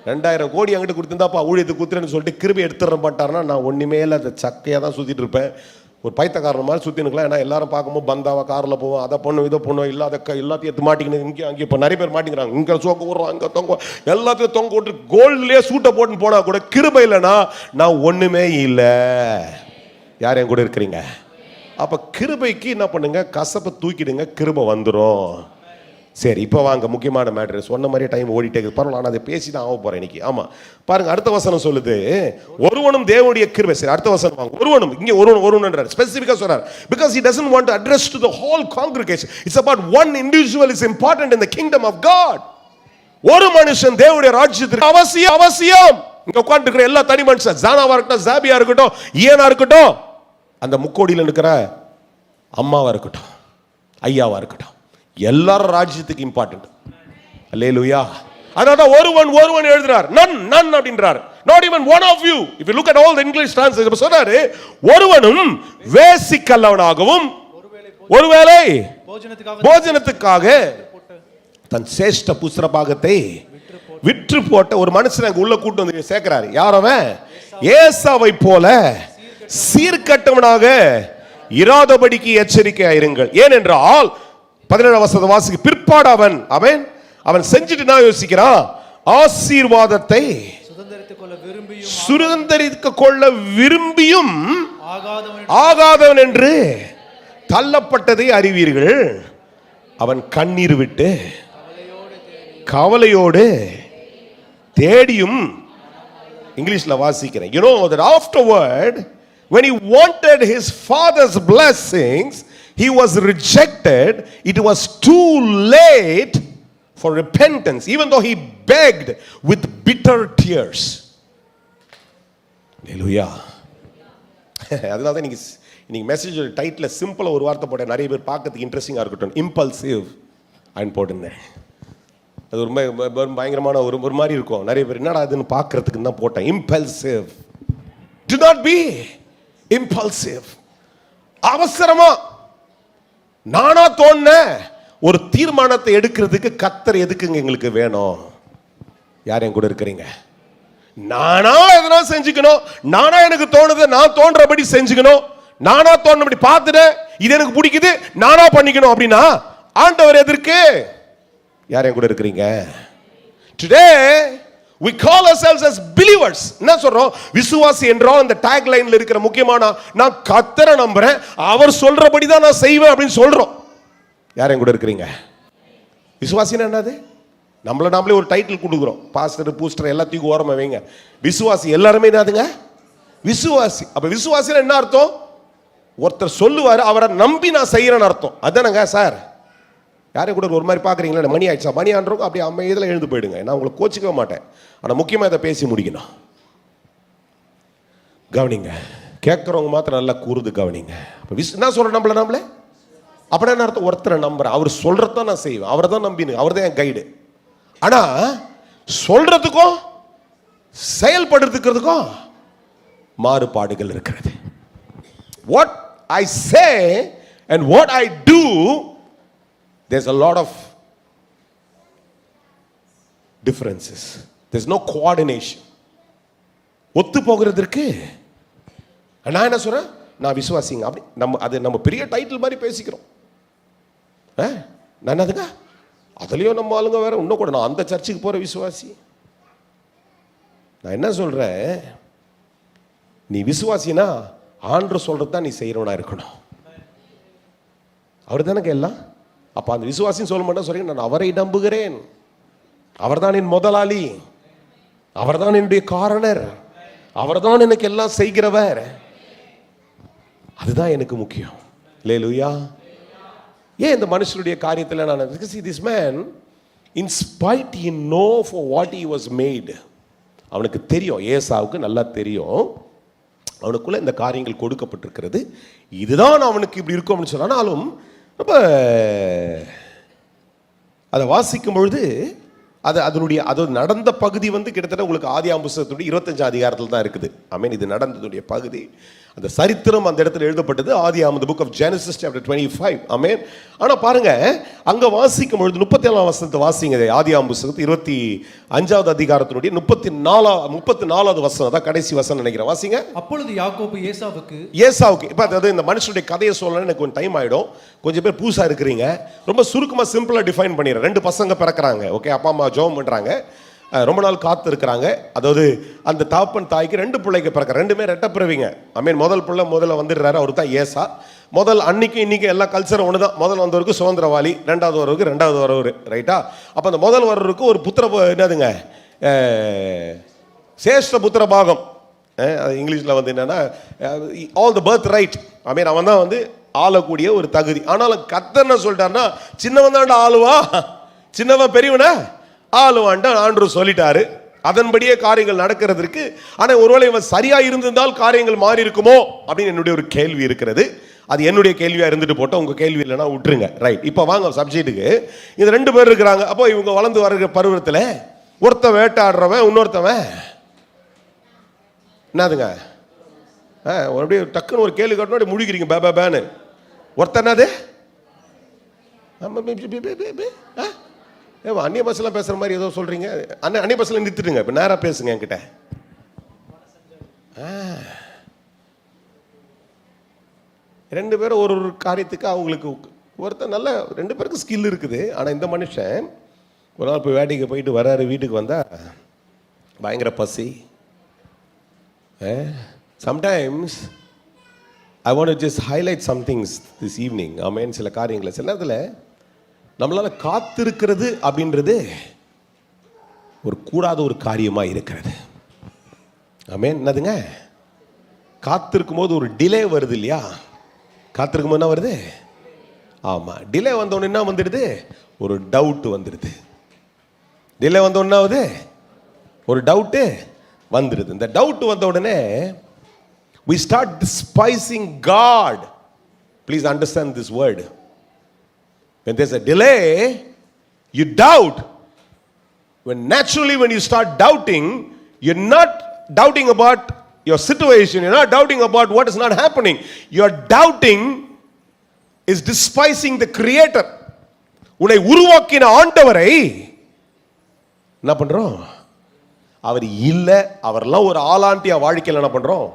2000 கோடி என்கிட்ட கொடுத்துருந்தாப்பா ஊழியத்துக்கு குத்துறேன்னு சொல்லிட்டு கிருபை எடுத்துட மாட்டாருன்னா நான் ஒன்றுமே இல்லை, அதை சக்கையாக தான் சுற்றிட்டு இருப்பேன். ஒரு பைத்தக்காரன் மாதிரி சுற்றினுக்கலாம். ஏன்னா எல்லாரும் பார்க்கும்போது பந்தாவா காரில் போவோம், அதை பண்ணும் இதை பண்ணும், எல்லாத்தையும் எடுத்து மாட்டிக்கணும். இங்கே அங்கே இப்போ நிறைய பேர் மாட்டிக்கிறாங்க, இங்கே சோக்க விடுறோம், அங்கே தொங்க, எல்லாத்தையும் தொங்க விட்டு கோல்ட்லேயே சூட்டை போட்டுன்னு போனால் கூட கிருபை இல்லைன்னா நான் ஒன்றுமே இல்லை. யார் என் கூட இருக்கிறீங்க? அப்போ கிருபைக்கு என்ன பண்ணுங்க, கசப்பை தூக்கிடுங்க, கிருபை வந்துடும். சரி, இப்போ வாங்க முக்கியமான மேட்ரு. சொன்ன மாதிரியே டைம் ஓடிட்டே இருக்குது, பரவாயில்ல, நான் அதை பேசி தான் ஆக போகிறேன் இன்னைக்கு. ஆமாம், பாருங்க, அடுத்த வசனம் சொல்லுது, ஒருவனும் தேவனுடைய கிருபை. சரி, அடுத்த வசனம் வாங்க. ஒருவனும், இங்கே ஒருவன் ஸ்பெசிஃபிக்காக சொல்றார், because he doesn't want to address to the whole congregation. It's about one individual is important in the kingdom of God. ஒரு மனுஷன் தேவனுடைய ராஜ்யத்துக்கு அவசியம். இங்க உட்கார்ந்து இருக்கிற எல்லா தனி மனுஷன், ஜானாவா இருக்கட்டும், ஜாபியா இருக்கட்டும், ஈயனா இருக்கட்டும், அந்த முக்கோடியில் இருக்கிற அம்மாவா இருக்கட்டும், ஐயாவா இருக்கட்டும், எல்லாரும் ராஜ்யத்துக்கு இம்பார்ட்டன்ட். அல்லேலூயா. அதனால ஒருவன் எழுதுறார், none அப்படின்றார், not even one of you. If you look at all the English translations, சொல்றாரு, ஒருவனும் வேசிக்கல்லவனாகவும் ஒருவேளை போஜனத்துக்காக தன் சேஷ்ட புஸ்தபாகத்தை விற்று போட்ட ஒரு மனுஷன் அங்க உள்ள கூட்டு வந்து சேர்க்கிறாரு. யார் அவன்? ஏசாவை போல சீர்கட்டவனாக இராதபடிக்கு எச்சரிக்கையாயிருங்கள். ஏனென்றால் 17 வசனம் வாசிக்கு பிற்பாடு அவன் செஞ்சுட்டு நான் யோசிக்கிறான், ஆசீர்வாதத்தை சுதந்தரித்துக் கொள்ள விரும்பியும் ஆகாதவன் என்று தள்ளப்பட்டதை அறிவீர்கள். அவன் கண்ணீர் விட்டு கவலையோடு தேடியும், இங்கிலீஷ்ல வாசிக்கிறேன், you know that afterward when he wanted his father's blessings, he was rejected. It was too late for repentance, even though he begged with bitter tears. Hallelujah. அதனால தான் இன்னைக்கு மெசேஜ் டைட்டில் சிம்பிளாக ஒரு வார்த்தை போட்டேன், நிறைய பேர் பார்க்கறதுக்கு இன்ட்ரெஸ்டிங்காக இருக்கட்டும், இம்பல்சிவ் அப்படின்னு போட்டிருந்தேன். அது ஒரு பயங்கரமான ஒரு மாதிரி இருக்கும். நிறைய பேர் என்னடா அதுன்னு பார்க்கறதுக்கு தான் போட்டேன். Impulsive. Do not be impulsive. அவசரமா நானா தோண ஒரு தீர்மானத்தை எடுக்கிறதுக்கு கர்த்தர் எதுக்குங்க எங்களுக்கு வேணும்? யார் என் கூட இருக்கிறீங்க? நானா எதனா செஞ்சுக்கணும், நானா எனக்கு தோணுது நான் தோன்றபடி செஞ்சுக்கணும், நானா தோன்றபடி பார்த்துட்டேன் இது எனக்கு பிடிக்குது நானா பண்ணிக்கணும் அப்படின்னா ஆண்டவர் எதற்கு? யார் என் கூட இருக்கிறீங்க? Today we call ourselves as believers. என்ன சொல்றோம்? விசுவாசி என்றால் அந்த டாக் லைன்ல இருக்கிற முக்கியமான நான் கர்த்தரை நம்புறேன், அவர் சொல்றபடி தான் நான் செய்வேன் அப்படின்னு சொல்றோம். யாரும் கூட இருக்கிறீங்க? விசுவாசினா என்னது? நம்மள நாமளே ஒரு டைட்டில் கொடுக்குறோம், பாஸ்டர் பூஸ்டர் எல்லாத்தையும் ஓரமா வைங்க. விசுவாசி எல்லாருமே என்னதுங்க? விசுவாசி. அப்ப விசுவாசினா என்ன அர்த்தம்? ஒருத்தர் சொல்லுவாரு, அவரை நம்பி நான் செய்யறேன்னு அர்த்தம். அதானங்க சார்? யாரையும் கூட ஒரு மாதிரி பார்க்குறீங்களா? மணி ஆயிடுச்சா? மணி ஆன்றவங்க அப்படி அமைதியில் எழுந்து போயிடுங்க, நான் உங்களை கோச்சிக்க மாட்டேன். ஆனால் முக்கியமாக இதை பேசி முடிக்கணும். கவனிங்க, கேட்குறவங்க மாத்திரம் நல்லா கூறுது கவனிங்க. அப்போ என்ன சொல்கிறேன்? நம்மளே அப்படின்னா என்ன அர்த்தம்? ஒருத்தரை நம்புறேன், அவர் சொல்கிறதான் நான் செய்வேன், அவரை தான் நம்பினு, அவர் தான் என் கைடு. ஆனால் சொல்கிறதுக்கும் செயல்படுறதுக்கும் மாறுபாடுகள் இருக்கிறது. What I say and what I do, there's a lot of differences. There's no coordination. ஒத்து போகிறதுக்கு நான் என்ன சொல்றேன்? நான் விசுவாசிங்க அப்படி நம்ம பெரிய டைட்டில் மாதிரி பேசிக்கிறோம். நான் அதுங்க அதுலயும் நம்ம ஆளுங்க வேற இன்னும் கூட நான் அந்த சர்ச்சுக்கு போற விசுவாசி. நான் என்ன சொல்றேன்? நீ விசுவாசினா ஆண்டவர் சொல்றது தான் நீ செய்யறவனா இருக்கணும். அவர் தானே எல்லாம். அப்ப அந்த விசுவாசின்னு சொல்ல மாட்டேன் சொல்றீங்க, நான் அவரை நம்புகிறேன், அவர்தான் என் முதலாளி, அவர்தான் என்னுடைய காரணர், அவர்தான் எனக்கு எல்லாம் செய்கிறவர், அதுதான் எனக்கு முக்கியம். அல்லேலூயா. ஏன் இந்த மனுஷனுடைய காரியத்தில் நான் see this man in spite he know for what he was made. அவனுக்கு தெரியும், ஏசாவுக்கு நல்லா தெரியும், அவனுக்குள்ள இந்த காரியங்கள் கொடுக்கப்பட்டிருக்கிறது, இதுதான் அவனுக்கு இப்படி இருக்கும் அப்படின்னு சொன்னாலும் ரொம்ப அதை வாசிக்கும் பொழுது அது நடந்த பகுதி கிட்டத்தட்ட உங்களுக்கு ஆதியாகமம் புத்தகத்துடைய 25 அதிகாரத்தில் தான் இருக்குது. ஆமென். இது நடந்ததுடைய பகுதி, அந்த சரித்திரம் அந்த இடத்துல எழுதப்பட்டது. ஆதியாகமம், the book of Genesis chapter 25. ஆமென். ஆனா பாருங்க, அங்க வாசிக்கும் பொழுது 37ஆம் வசனத்தை வாசிங்க. ஆதியாகமம் புத்தகத்து 25வது அதிகாரத்தினுடைய 34வது வசனம் தான் கடைசி வசனம் நினைக்கிறேன். வாசிங்க. அப்பொழுது யாக்கோபு ஏசாவுக்கு இப்ப அதாவது இந்த மனுஷனுடைய கதையை சொல்லணும், எனக்கு கொஞ்சம் டைம் ஆயிடும். கொஞ்சம் பேர் புதுசா இருக்கிறீங்க, ரொம்ப சுருக்கமா சிம்பிளா டிஃபைன் பண்ணிடுறேன். 2 பசங்க பிறக்கிறாங்க. ஓகே, அப்பா அம்மா ஜெபம் பண்றாங்க, ரொம்ப நாள் காத்து இருக்கிறாங்க. அதாவது அந்த தாப்பன் தாய்க்கு 2 பிள்ளைங்க பிறக்க, 2மே ரெட்டை பிறவிங்க. ஐ மீன் முதல் பிள்ளை முதல்ல வந்துடுறாரு, அவரு தான் ஏசா. முதல் அன்னைக்கு இன்னைக்கு எல்லா கல்ச்சரும் ஒன்று தான். முதல் வந்தவருக்கு சுதந்திரவாளி, 2வது வரவருக்கு 2வது வரவர், ரைட்டா? அப்போ அந்த முதல் வரவருக்கு ஒரு புத்திர என்னதுங்க, சேஷ்ட புத்திர பாகம். இங்கிலீஷில் என்னன்னா ஆல் த பர்த் ரைட். ஐ மீன் அவன் தான் ஆளக்கூடிய ஒரு தகுதி. ஆனாலும் கர்த்தர் என்ன சொல்லிட்டாருன்னா, சின்னவன் தான்டா ஆளுவா, சின்னவன் பெரியவன ஆளுவான்ட்டு ஆண்டவர் சொல்லிட்டாரு. அதன்படியே காரியங்கள் நடக்கிறதுக்கு. ஆனால் ஒருவேளை இவன் சரியா இருந்திருந்தால் காரியங்கள் மாறி இருக்குமோ அப்படின்னு என்னுடைய ஒரு கேள்வி இருக்கிறது. அது என்னுடைய கேள்வியா இருந்துட்டு போட்டோம், உங்க கேள்வி இல்லைன்னா விட்டுருங்க. ரைட், இப்போ வாங்க சப்ஜெக்ட்டுக்கு. இந்த 2 பேர் இருக்கிறாங்க. அப்போ இவங்க வளர்ந்து வருகிற பருவத்தில் ஒருத்தன் வேட்டாடுறவன், இன்னொருத்தவன் என்னதுங்க, அப்படியே டக்குன்னு ஒரு கேள்வி கட்டணும் முழிக்கிறீங்க பே பேன்னு. ஒருத்தன் என்னது அந்நிய பாஷைலாம் பேசுற மாதிரி ஏதோ சொல்றீங்க. அந்நிய பாஷையில நிறுத்திடுங்க, இப்ப நேரா பேசுங்க என்கிட்ட. ரெண்டு பேரும் ஒரு ஒரு காரியத்துக்கு அவங்களுக்கு ஒருத்தர் நல்ல 2 பேருக்கு ஸ்கில் இருக்குது. ஆனா இந்த மனுஷன் ஒரு நாள் போய் வேட்டைக்கு போயிட்டு வராரு, வீட்டுக்கு வந்தா பயங்கர பசி. Sometimes I want to just highlight some things this evening. Amen. சில காரியங்களை சில நேரத்தில் நம்மளால காத்திருக்கிறது அப்படின்றது ஒரு கூடாத ஒரு காரியமா இருக்கிறது. ஆமென். என்னதுங்க, காத்திருக்கும் போது ஒரு டிலே வருது இல்லையா? காத்திருக்கும் போது என்ன வருது? ஆமா, டிலே வந்தோடனே என்ன வந்துடுது? ஒரு டவுட் வந்துடுது. டிலே வந்தோடனே என்ன ஆகுது? ஒரு டவுட்டு வந்துடுது. இந்த டவுட் வந்த உடனே we start despising God. Please understand this word. When there's a delay, you doubt. When you start doubting, you're not doubting about your situation, you're not doubting about what is not happening. Your doubting is despising the creator. உன்னை உருவாக்கின ஆண்டவரை என்ன பண்றோம்? அவர் இல்ல, அவரெல்லாம் ஒரு ஆளாண்டியா வாழ்க்கையில் என்ன பண்றோம்?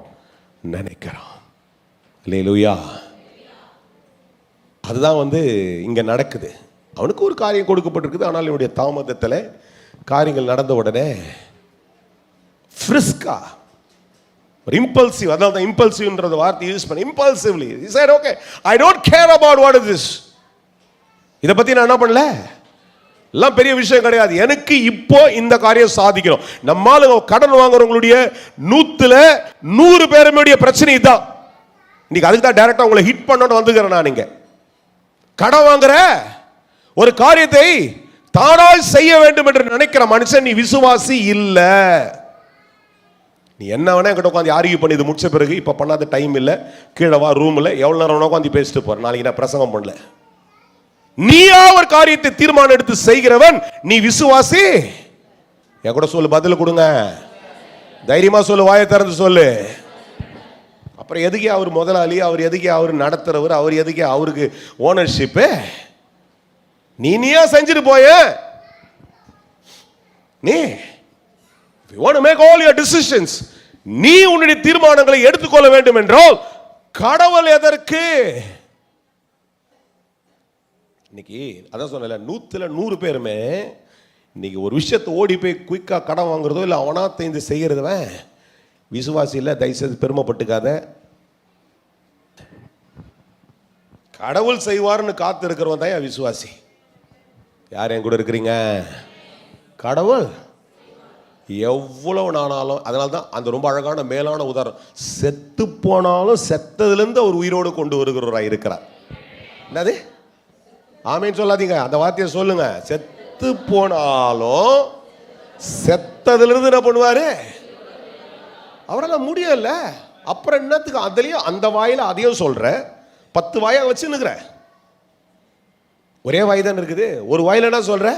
நினைக்கிறோம். அல்லேலூயா. அதுதான் இங்க நடக்குது. அவனுக்கு ஒரு காரியம் கொடுக்கப்பட்டிருக்குது. ஆனால் இவனுடைய தாமதத்தில் காரியங்கள் நடந்த உடனே ஃப்ரிஸ்கா, ஒரு இம்பல்சிவ். அதனால தான் இம்பல்சிவ்ன்ற வார்த்தை யூஸ் பண்ண. இம்பல்சிவ்லி he said okay, I don't care about what is this. இதை பத்தி நான் என்ன பண்ணல, எல்லாம் பெரிய விஷயம் கிடையாது, எனக்கு இப்போ இந்த காரியம் சாதிக்கணும். நம்மால கடன் வாங்குறவங்களுடைய 100 பேருடைய பிரச்சனை இதுதான். இன்னைக்கு அதுக்கு தான் டைரக்டா உங்களை ஹிட் பண்ணணும்னு வந்துக்கிறேன் நான். நீங்க கடன் வாங்குற ஒரு காரியத்தை தானாய் செய்ய வேண்டும் என்று நினைக்கிற மனுஷன் நீ விசுவாசி இல்ல. நீ என்ன வேணா என்கிட்ட உட்காந்து ஆர்கியூ பண்ணி இது முடிச்ச பிறகு இப்ப பண்ணாத டைம் இல்ல, கீழே வா ரூம்ல எவ்வளவு நேரம் உட்காந்து பேசிட்டு போற, நாளைக்கு நான் பிரசங்கம் பண்ணல. நீயா ஒரு காரியத்தை தீர்மானம் எடுத்து செய்கிறவன் நீ விசுவாசி. என் கூட சொல்லு, பதில் கொடுங்க, தைரியமா சொல்லு, வாயை திறந்து சொல்லு. அப்புறம் எதுக்கே அவர் முதலாளி, அவர் எதுக்கே அவர் நடத்துறவர், அவர் எதுக்கே அவருக்கு ஓனர்ஷிப்பு? நீயா செஞ்சுட்டு போய. நீ if you want to make all your decisions, நீ உன்னுடைய தீர்மானங்களை எடுத்துக்கொள்ள வேண்டும் என்றால் கடவுள் எதற்கு? இன்னைக்கு அதான் சொன்னல, 100 பேருமே இன்னைக்கு ஒரு விஷயத்தை ஓடி போய் குயிக்கா கடன் வாங்குறதோ இல்லை அவனா தெரிந்து செய்யறதுவன் விசுவாசி இல்லை. தயவுசெய்து பெருமைப்பட்டுக்காத. கடவுள் செய்வார்னு காத்து இருக்கிறவன் தான் விசுவாசி. யார் என் கூட இருக்கிறீங்க? கடவுள் எவ்வளவு நானாலும், அதனால தான் அந்த ரொம்ப அழகான மேலான உதாரணம், செத்து போனாலும் செத்ததுலேருந்து அவர் உயிரோடு கொண்டு வருகிறவராக இருக்கிறார். என்னது ஆமேன்னு சொல்லாதீங்க, அந்த வார்த்தையை சொல்லுங்க. செத்து போனாலும் செத்ததுலேருந்து என்ன பண்ணுவாரு? அவரால் முடியல. அப்புறம் என்னத்துக்கு அதுலயும் அந்த வாயில அதையும் சொல்ற, 10 வாயா வச்சுன்னுக்குற. ஒரே வாய் தான் இருக்குது. ஒரு வாயில என்ன சொல்ற?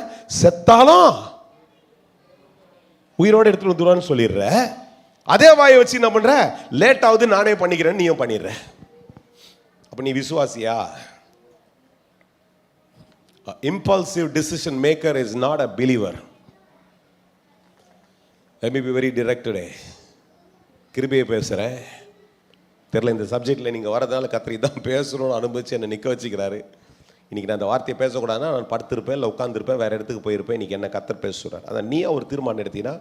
செத்தாலும் உயிரோடு எடுத்துட்டு வந்துருவான்னு சொல்லிடுற. அதே வாயை வச்சு என்ன பண்ற? லேட் ஆகுது நானே பண்ணிக்கிறேன்னு நீயும் பண்ணிடுற. அப்ப நீ விசுவாசியா? Impulsive decision maker is not a believer. Let me be very direct today. கிருபையை பேசுகிறேன். தெரியல இந்த சப்ஜெக்டில் நீங்கள் வரதுனால கத்திரி தான் பேசணும்னு அனுபவிச்சு என்னை நிற்க வச்சுக்கிறாரு. இன்றைக்கி நான் அந்த வார்த்தையை பேசக்கூடாதுன்னா நான் படுத்திருப்பேன், இல்லை உட்காந்துருப்பேன், வேறு இடத்துக்கு போயிருப்பேன். இன்றைக்கி என்ன கத்தர் பேச சொல்கிறார். அதான் நீயா ஒரு தீர்மானம் எடுத்தீங்கன்னா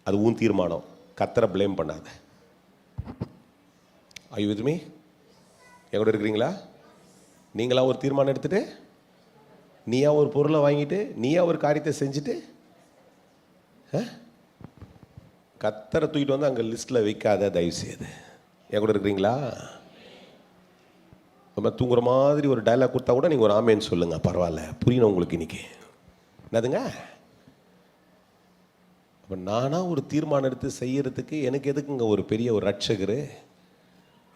அது உன் தீர்மானம், கத்தரை ப்ளேம் பண்ணாத. Are you with me? என் கூட இருக்கிறீங்களா? நீங்களா ஒரு தீர்மானம் எடுத்துட்டு, நீயா ஒரு பொருளை வாங்கிட்டு, நீயா ஒரு காரியத்தை செஞ்சுட்டு கத்தரை தூக்கிட்டு வந்து அங்கே லிஸ்ட்டில் வைக்காத தயவு செய்து. என் கூட இருக்கிறீங்களா? நம்ம தூங்குற மாதிரி ஒரு டைலாக் கொடுத்தா கூட நீங்கள் ஒரு ஆமேன்னு சொல்லுங்கள், பரவாயில்ல, புரியணும் உங்களுக்கு இன்னைக்கு. என்னதுங்க? அப்போ நானாக ஒரு தீர்மானம் எடுத்து செய்யறதுக்கு எனக்கு எதுக்குங்க ஒரு பெரிய ஒரு ரட்சகர்?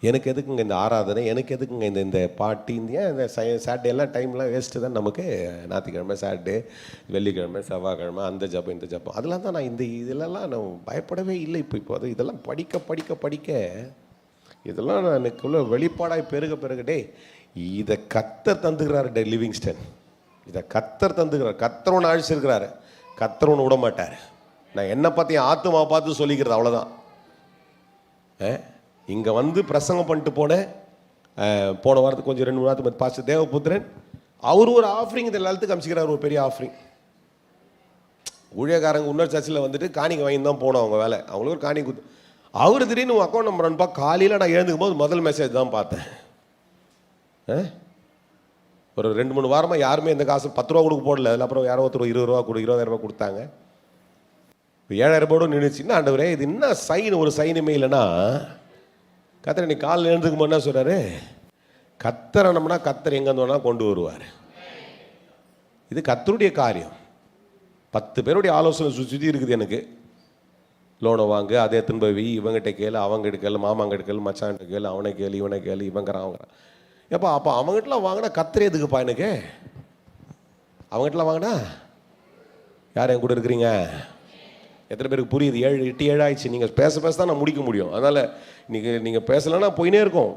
எனக்கு எதுக்குங்க இந்த ஆராதனை? எனக்கு எதுக்குங்க இந்த பாட்டி? இந்த சாட்டர்டே எல்லாம் டைம்லாம் வேஸ்ட்டு தான் நமக்கு. ஞாயிற்றுக்கிழமை, சாட்டர்டே, வெள்ளிக்கிழமை, செவ்வாய்க்கிழமை, அந்த ஜப்பம் இந்த ஜப்பம், அதெல்லாம் தான் நான் இதெல்லாம் நான் பயப்படவே இல்லை. இப்போ அது இதெல்லாம் படிக்க இதெல்லாம் எனக்குள்ள வெளிப்பாடாய் பெருக இதை கத்தர் தந்துக்கிறாரு. லிவிங்ஸ்டன் இதை கத்தர் தந்துக்கிறார். கத்தர் ஒன்று அழிச்சிருக்கிறாரு, கத்தர் ஒன்று விட மாட்டார். நான் என்னை பற்றி ஆத்மா பார்த்து சொல்லிக்கிறது அவ்வளோதான். இங்கே வந்து பிரசங்கம் பண்ணிட்டு போனேன். போன வாரத்துக்கு கொஞ்சம் 2-3 வாரத்துக்கு பாஸ்டர் தேவபுத்திரன் அவர் ஒரு ஆஃபரிங் இந்த எல்லாத்துக்கும் அமிச்சிக்கிறார், ஒரு பெரிய ஆஃபரிங். ஊழியக்காரங்க இன்னொரு சர்ச்சில் வந்துட்டு காணிக்கை வாங்கி தான் போனோம் அவங்க வேலை. அவங்களுக்கு ஒரு காணிக்கை கொடுத்து அவர் திடீர்னு உங்கள் அக்கௌண்ட் நம்பர் அனுப்பா. காலையில் நான் எழுந்துக்கும் போது முதல் மெசேஜ் தான் பார்த்தேன். ஒரு 2-3 வாரமாக யாருமே இந்த காசு 10 ரூபா கொடுக்க போடல. அதில் அப்புறம் யாரோ ஒருத்தர் 20 ரூபா 20,000 ரூபா கொடுத்தாங்க. 7,000 ரூபாயோடு நின்றுச்சுன்னா ஆண்டவரே இது என்ன சைன், ஒரு சைனுமே இல்லைன்னா கத்தர் நீ காலில் எழுந்துக்கும் போது என்ன சொல்கிறாரு? கத்தரனம்னா கத்தர் எங்கேருந்து வேணால் கொண்டு வருவார். இது கத்தருடைய காரியம். 10 பேருடைய ஆலோசனை சுற்றி இருக்குது. எனக்கு லோனை வாங்கு, அதே திரும்ப இவங்ககிட்ட கேளு, அவங்ககிட்ட கேளு, மாமாங்கிட்ட கேளு, மச்சான்கிட்ட கேளு, அவனை கேளு, இவனை கேளு, இவங்கிறான் அவங்கிறான். எப்போ அப்போ அவங்ககிட்டலாம் வாங்கினா கத்தரே எதுக்குப்பா எனக்கு? அவங்ககிட்டலாம் வாங்கினா யார் என் கூட இருக்கிறீங்க? எத்தனை பேருக்கு புரியுது? 7 ஆயிடுச்சு. நீங்கள் பேச தான் நான் முடிக்க முடியும். அதனால் நீங்கள் பேசலைன்னா போயினே இருக்கும்.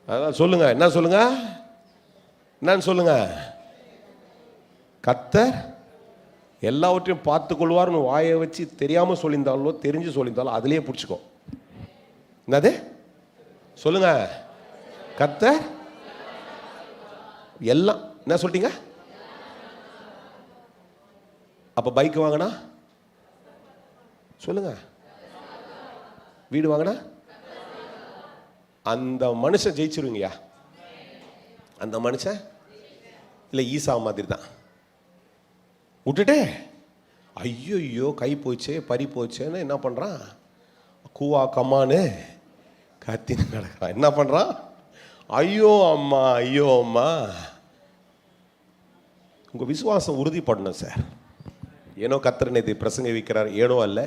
அதனால் சொல்லுங்கள், என்ன சொல்லுங்கள், என்னன்னு சொல்லுங்கள். கத்தர் எல்லாவற்றையும் பார்த்து கொள்வார்னு வாயை வச்சு தெரியாமல் சொல்லியிருந்தாலோ தெரிஞ்சு சொல்லியிருந்தாலும் அதுலேயே பிடிச்சிக்கோ. என்னது சொல்லுங்க? கத்தர் எல்லாம். என்ன சொல்லிட்டீங்க? அப்போ பைக் வாங்கினா சொல்லுங்க. வீடு வாங்கினா அந்த மனுஷன் ஜெயிச்சிருவீங்கயா. அந்த மனுஷன் இல்லை ஈசா மாதிரி தான். விட்டுட்டே ஐயோ கை போச்சே பறி போச்சேன்னு என்ன பண்ணுறான்? கூவா கம்மான்னு கத்தின்னு கிடக்கிறான். என்ன பண்ணுறான்? ஐயோ அம்மா. உங்கள் விசுவாசம் உறுதிப்படணும் சார். ஏனோ கர்த்தர் இதை பிரசங்க வைக்கிறார், ஏனோ அல்ல,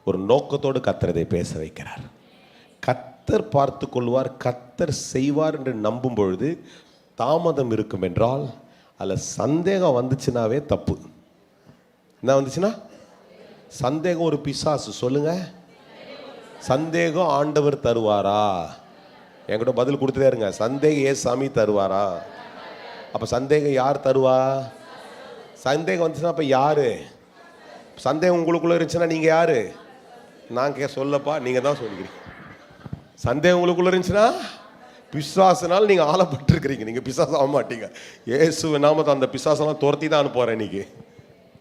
ஒரு நோக்கத்தோடு கர்த்தர் இதை பேச வைக்கிறார். கர்த்தர் பார்த்து கொள்வார், கர்த்தர் செய்வார் என்று நம்பும் பொழுது தாமதம் இருக்கும் என்றால் அதில் சந்தேகம் வந்துச்சுனாவே தப்பு. என்ன வந்துச்சுன்னா சந்தேகம் ஒரு பிசாசு. சொல்லுங்க, சந்தேகம் ஆண்டவர் தருவாரா? என்கிட்ட பதில் கொடுத்துட்டே இருங்க. சந்தேகம் சாமி தருவாரா? அப்போ சந்தேகம் யார் தருவா? சந்தேகம் வந்துச்சுன்னா அப்போ யாரு? சந்தேகம் உங்களுக்குள்ள இருந்துச்சுன்னா நீங்கள் யாரு? நான் சொல்லப்பா, நீங்கள் தான் சொல்லிக்கிறீங்க. சந்தேகம் உங்களுக்குள்ள இருந்துச்சுன்னா பிசாசுனால் நீங்கள் ஆளப்பட்டிருக்கிறீங்க. நீங்கள் பிசாசு ஆக மாட்டீங்க. இயேசுவின் நாமத்தை அந்த பிசாசெல்லாம் துரத்தி தான் அனுப்புகிறேன். இன்னைக்கு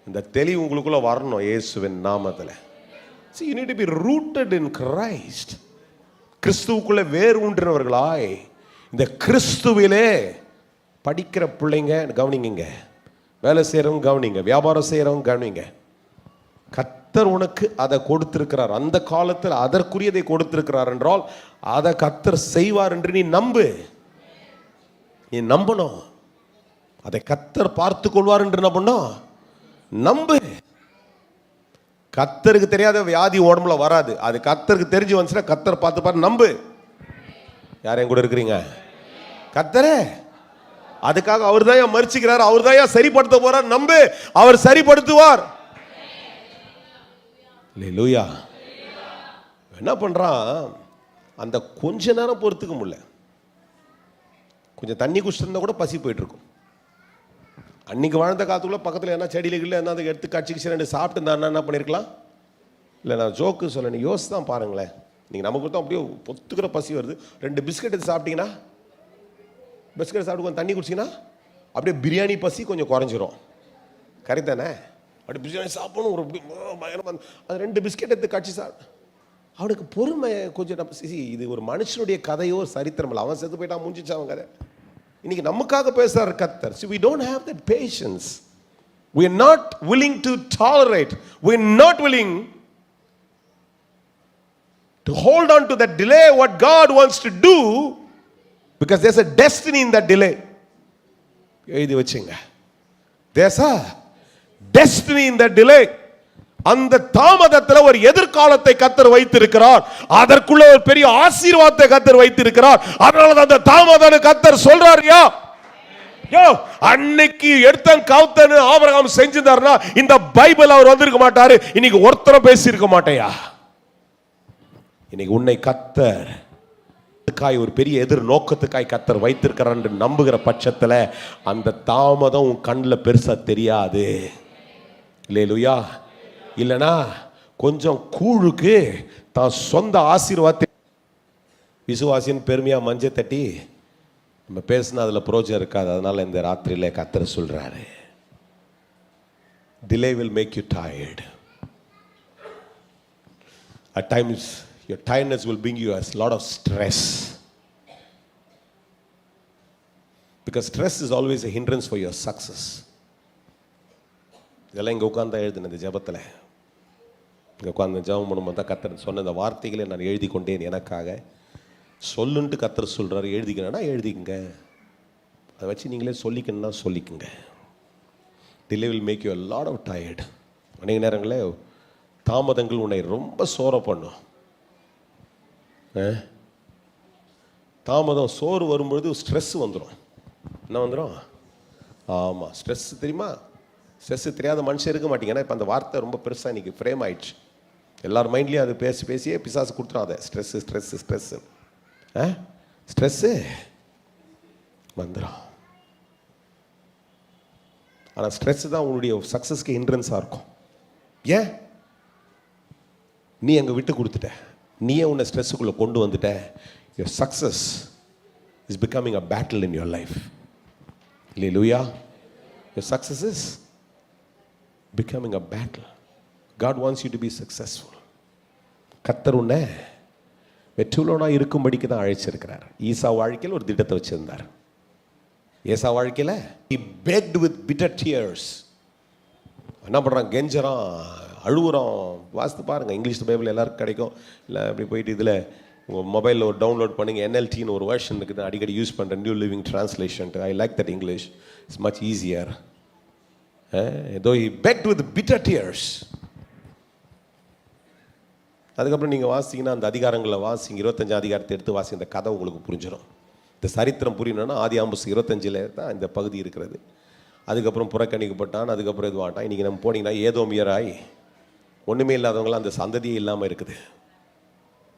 இந்த தெளிவு உங்களுக்குள்ள வரணும் இயேசுவின் நாமத்தில். See, you need to be rooted in Christ. கிறிஸ்துவுக்குள்ளே வேர் ஊன்றினவர்களாய் இந்த கிறிஸ்துவிலே படிக்கிற பிள்ளைங்க கவனிங்க, வேலை செய்கிறவங்க கவனிங்க, வியாபாரம் செய்கிறவங்க கவனிங்க. கர்த்தர் உனக்கு அதை கொடுத்திருக்கிறார், அந்த காலத்தில் அதற்குரியதை கொடுத்திருக்கிறார் என்றால் அதை கர்த்தர் செய்வார் என்று நீ நம்பு. நீ நம்பணும். அதை கர்த்தர் பார்த்து கொள்வார் என்று என்ன பண்ணும்? நம்பு. கர்த்தருக்கு தெரியாத வியாதி உடம்புல வராது. அது கர்த்தருக்கு தெரிஞ்சு வந்துச்சுன்னா கர்த்தர் பார்த்து பாரு, நம்பு. யாரையும் கூட இருக்கிறீங்க? கர்த்தரே அதுக்காக அவர் தான் மரிச்சுக்கிறார், அவர் தான் சரிப்படுத்த போறார். நம்பு, அவர் சரிப்படுத்துவார். அல்லேலூயா. என்ன பண்றான்? அந்த கொஞ்ச நேரம் பொறுத்துக்க முடியல. கொஞ்சம் தண்ணி குடிச்சிருந்தா கூட பசி போயிட்டு இருக்கும். அன்னைக்கு வாழ்ந்த காலத்துக்குள்ள பக்கத்தில் என்ன செடியில என்ன அதை எடுத்து கட்சிக்கு ரெண்டு சாப்பிட்டு இருந்தா என்ன பண்ணியிருக்கலாம்? இல்லை, நான் ஜோக்கு சொல்ல, நீ யோசிச்சு தான் பாருங்களேன். நீங்கள் நமக்கு தான் அப்படியே பொத்துக்கிற பசி வருது. 2 பிஸ்கட் எடுத்து சாப்பிட்டீங்கன்னா, பிஸ்கட் சாப்பிட்டு கொஞ்சம் தண்ணி குடிச்சிங்கன்னா அப்படியே பிரியாணி பசி கொஞ்சம் குறைஞ்சிரும். கரெக்ட் தானே? அப்படி பிரியாணி சாப்பிடணும் ஒரு பயணம். அது 2 பிஸ்கெட் எடுத்து கட்சி சாப்பிட்டு அவனுக்கு பொறுமை கொஞ்சம். இது ஒரு மனுஷனுடைய கதையோ சரித்திரம் இல்லை. அவன் செத்து போயிட்டான், முடிஞ்சிச்சு அவன் கதை. இன்னைக்கு நமக்காக பேசுறார் கர்த்தர். See, we don't have that patience. We are not willing to tolerate. We are not willing to hold on to that delay what God wants to do, because there's a destiny in that delay. எழுதி வச்சுங்க. There's a destiny in that delay. அந்த தாமதத்தில் ஒரு எதிர்காலத்தை கர்த்தர் வைத்திருக்கிறார். அதற்குள்ள ஒரு பெரிய ஆசீர்வாதத்தை கர்த்தர் வைத்திருக்கிறார். அதனால அந்த தாமதம் கர்த்தர் சொல்றாருயா, யோ அன்னைக்கு எடுத்தன் கவுத்தன் ஆபிரகாம் செஞ்சிருந்தாருன்னா இந்த பைபிள் அவர் வந்திருக்க மாட்டாரு. இன்னைக்கு ஒருத்தரும் பேசி இருக்க மாட்டேயா. இன்னைக்கு உன்னை கர்த்தர் ஒரு பெரிய எதிர் நோக்கத்துக்காய் கர்த்தர் வைத்திருக்கிறார் என்று நம்புகிற பட்சத்தில் அந்த தாமதம் உன் கண்ணில் பெருசா தெரியாது. அல்லேலூயா. இல்லைனா கொஞ்சம் கூழுக்கு தான் சொந்த ஆசீர்வாதத்தை விசுவாசின்னு பெருமையாக மஞ்சள் தட்டி நம்ம பேசினா அதில் புரோஜனம் இருக்காது. அதனால இந்த ராத்திரியில் கர்த்தர் சொல்றாரு, delay will make you tired. At times your tiredness will bring you a lot of stress, because stress is always a hindrance for your success. இதெல்லாம் இங்கே உட்காந்து தான் எழுதினேன். இந்த ஜபத்தில் இங்கே உட்காந்து ஜபம் பண்ணும்போது தான் கர்த்தர் சொன்ன இந்த வார்த்தைகளை நான் எழுதி கொண்டேன். எனக்காக சொல்லுன்ட்டு கர்த்தர் சொல்கிறார். எழுதிக்கணும்னா எழுதிக்குங்க, அதை வச்சு நீங்களே சொல்லிக்கணும்னா சொல்லிக்குங்க. Delay will make you a lot of tired. அநேக நேரங்களில் தாமதங்கள் உன்னை ரொம்ப சோற பண்ணும். தாமதம் சோறு வரும்பொழுது ஸ்ட்ரெஸ் வந்துடும். என்ன வந்துடும்? ஆமாம், ஸ்ட்ரெஸ் தெரியுமா? ஸ்ட்ரெஸ் தெரியாத மனுஷன் இருக்க மாட்டீங்க. ஏன்னா இப்போ அந்த வார்த்தை ரொம்ப பெருசாக இன்றைக்கி ஃப்ரேம் ஆயிடுச்சு. எல்லார் மைண்ட்லேயும் அது பேசியே பிசாசு கொடுத்துரும். அதை ஸ்ட்ரெஸ்ஸு வந்துடும். ஆனால் ஸ்ட்ரெஸ்ஸு தான் உன்னுடைய சக்ஸஸ்க்கு ஹிண்ட்ரன்ஸாக இருக்கும். ஏன்? நீ அங்கே விட்டு கொடுத்துட்ட, நீயே உன்னை ஸ்ட்ரெஸ்ஸுக்குள்ளே கொண்டு வந்துட்ட. Your success is becoming a battle in your life. Hallelujah. Your success is becoming a battle. God wants you to be successful. கர்த்தர் உன்னை வெற்றியுள்ளவனாக இருக்கும்படிக்கு தான் அழைச்சிருக்கிறார். ஈசா வாழ்க்கையில் ஒரு திட்டத்தை வச்சிருந்தார். ஏசா வாழ்க்கையில் he begged with bitter tears. என்ன பண்ணுறான்? கெஞ்சறான், அழுகுறான். வாசித்து பாருங்கள், இங்கிலீஷ் பைபிள் எல்லாருக்கும் கிடைக்கும். இல்லை அப்படி போயிட்டு இதில் உங்கள் மொபைலில் ஒரு டவுன்லோட் பண்ணுங்கள். NLTன்னு ஒரு வெர்ஷன் இருக்குது, அடிக்கடி யூஸ் பண்ணுறேன், new living translation. I like that English, it's much easier. ஏதோ he begged with bitter tears. அதுக்கப்புறம் நீங்கள் வாசிங்கன்னா அந்த அதிகாரங்களில் வாசிங்க, 25 அதிகாரத்தை எடுத்து வாசி, இந்த கதை உங்களுக்கு புரிஞ்சிடும். இந்த சரித்திரம் புரியணும்னா ஆதியாகமம் 25 தான் இந்த பகுதி இருக்கிறது. அதுக்கப்புறம் புறக்கணிக்கப்பட்டான், அதுக்கப்புறம் இதுவாட்டான். இன்றைக்கி நம்ம போனீங்கன்னா ஏதோமியராய் ஒன்றுமே இல்லாதவங்களாம் அந்த சந்ததியே இல்லாமல் இருக்குது.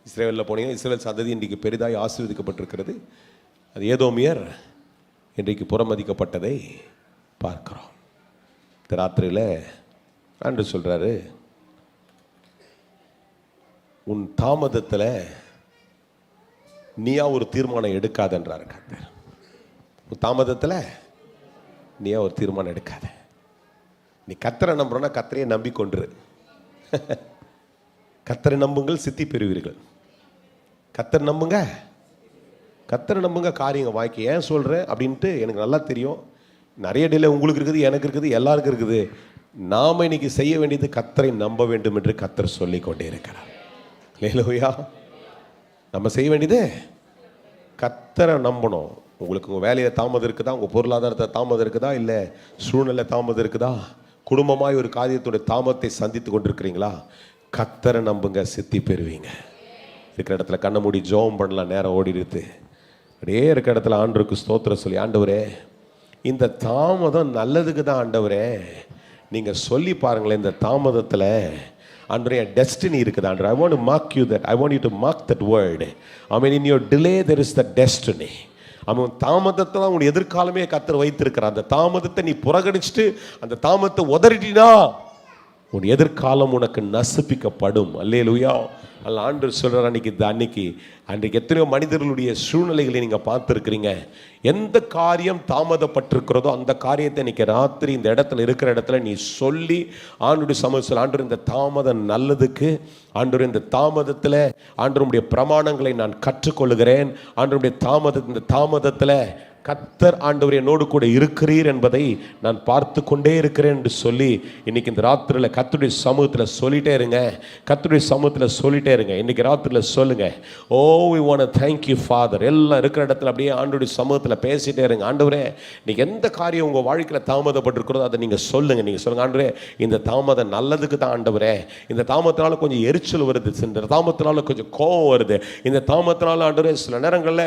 இஸ்ரேலில் போனீங்கன்னா இஸ்ரேல் சந்ததி இன்றைக்கு பெரிதாய் ஆசீர்வதிக்கப்பட்டிருக்கிறது. அது ஏதோமியர் இன்றைக்கு புறமதிக்கப்பட்டதை பார்க்கிறோம். இந்த ராத்திரியில் ஆண்டவர் சொல்கிறாரு, உன் தாமதத்தில் நீயா ஒரு தீர்மானம் எடுக்காதன்றார் கர்த்தர். உன் தாமதத்தில் நீயா ஒரு தீர்மானம் எடுக்காத. நீ கர்த்தரை நம்புறோன்னா கர்த்தரையே நம்பிக்கொண்டு கர்த்தரை நம்புங்கள், சித்தி பெறுவீர்கள். கர்த்தர் நம்புங்க, கர்த்தரை நம்புங்க, காரியங்க வாய்க்கு. ஏன் சொல்கிறேன் அப்படின்ட்டு எனக்கு நல்லா தெரியும். நிறைய டிலே உங்களுக்கு இருக்குது, எனக்கு இருக்குது, எல்லாருக்கும் இருக்குது. நாம் இன்னைக்கு செய்ய வேண்டியது கர்த்தரை நம்ப வேண்டும் என்று கர்த்தர் சொல்லிக் கொண்டே இருக்கிறார். ஹல்லேலூயா. நம்ம செய்ய வேண்டியது கர்த்தரை நம்பணும். உங்களுக்கு உங்கள் வேலையில் தாமதம் இருக்குதா, உங்கள் பொருளாதாரத்தை தாமதம் இருக்குதா, இல்லை சூழ்நிலை தாமதம் இருக்குதா, குடும்பமாய் ஒரு காரியத்துடைய தாமதத்தை சந்தித்து கொண்டிருக்கிறீங்களா, கர்த்தரை நம்புங்க, சித்தி பெறுவீங்க. இருக்கிற இடத்துல கண்ணை மூடி ஜெபம் பண்ணலாம். நேரம் ஓடி இருக்குது. அப்படியே இருக்கிற இடத்துல ஆண்டவருக்கு ஸ்தோத்திரம் சொல்லி, ஆண்டவரே இந்த தாமதம் நல்லதுக்கு தான் ஆண்டவரே, நீங்கள் சொல்லி பாருங்களேன், இந்த தாமதத்தில் ஆண்டவரே என் டெஸ்டினி இருக்குது ஆண்டவரே. I want to mark you that. I want you to mark that word. I mean, in your delay there is the destiny. அவன் தாமதத்தை தான் உன் எதிர்காலமே கர்த்தர் வைத்திருக்கிறார். அந்த தாமதத்தை நீ புறக்கணிச்சுட்டு அந்த தாமதத்தை உதறிட்டினா உன் எதிர்காலம் உனக்கு நசுப்பிக்கப்படும். அல்லேலூயா. அல்ல ஆண்டவர் சொல்கிறார், அன்றைக்கு எத்தனையோ மனிதர்களுடைய சூழ்நிலைகளை நீங்கள் பார்த்துருக்கிறீங்க. எந்த காரியம் தாமதப்பட்டிருக்கிறதோ அந்த காரியத்தை இன்னைக்கு ராத்திரி இந்த இடத்துல இருக்கிற இடத்துல நீ சொல்லி ஆண்டவருடைய சமூகத்தில், ஆண்டவர் இந்த தாமதம் நல்லதுக்கு, ஆண்டவர் இந்த தாமதத்தில் ஆண்டவருடைய பிரமாணங்களை நான் கற்றுக்கொள்கிறேன், ஆண்டவருடைய இந்த தாமதத்தில் கர்த்தர் ஆண்டவர் என்னோடு கூட இருக்கிறீர் என்பதை நான் பார்த்து கொண்டே இருக்கிறேன் என்று சொல்லி இன்னைக்கு இந்த ராத்திரியில் கர்த்தருடைய சமூகத்தில் சொல்லிட்டே இருங்க. கர்த்தருடைய சமூகத்தில் சொல்லிட்டே இருங்க. இன்னைக்கு ராத்திரியில் சொல்லுங்க, ஓ we want to thank you Father. எல்லாம் இருக்கிற இடத்துல அப்படியே ஆண்டவருடைய சமூகத்தில் பேசிட்டே இருங்க. ஆண்டவரே இன்னைக்கு எந்த காரியம் உங்கள் வாழ்க்கையில் தாமதப்பட்டிருக்கிறதோ அதை நீங்கள் சொல்லுங்க. நீங்கள் சொல்லுங்க, ஆண்டவரே இந்த தாமதம் நல்லதுக்கு தான் ஆண்டவரே, இந்த தாமதத்தினால கொஞ்சம் எரிச்சல் வருது, இந்த தாமதத்தினால கொஞ்சம் கோபம் வருது, இந்த தாமதத்தினால ஆண்டவரே சில நேரங்களில்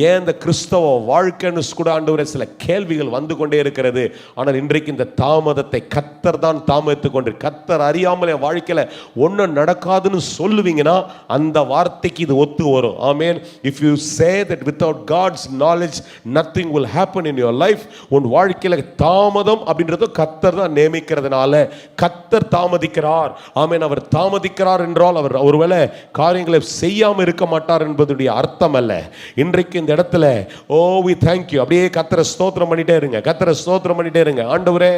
ஏன் இந்த கிறிஸ்தவ வாழ்க்கை கூட ஆண்டவரே சில கேள்விகள் வந்து கொண்டே இருக்கிறது. ஆனால் இன்றைக்கு இந்த தாமதத்தை கர்த்தர் தான் தாமதித்துக் கொண்டு, கர்த்தர் அறியாமல் என் வாழ்க்கையில ஒன்றும் நடக்காதுன்னு சொல்லுவீங்கன்னா அந்த வார்த்தைக்கு இது ஒத்து வரும். Amen. If you say that without God's knowledge nothing will happen in your life, உன் வாழ்க்கையில தாமதம் அப்படின்றது கர்த்தர் தான் நியமிக்கிறதுனால கர்த்தர் தாமதிக்கிறார். ஆமென். அவர் தாமதிக்கிறார் என்றால் அவர் ஒருவேளை காரியங்களை செய்யாமல் இருக்க மாட்டார் என்பதுடைய அர்த்தம் அல்ல. இன்றைக்கு இந்த இடத்துல ஓ we thank you. அப்படியே கர்த்தரை ஸ்தோத்திரம் பண்ணிட்டே இருங்க, கர்த்தரை ஸ்தோத்திரம் பண்ணிட்டே இருங்க. ஆண்டவரே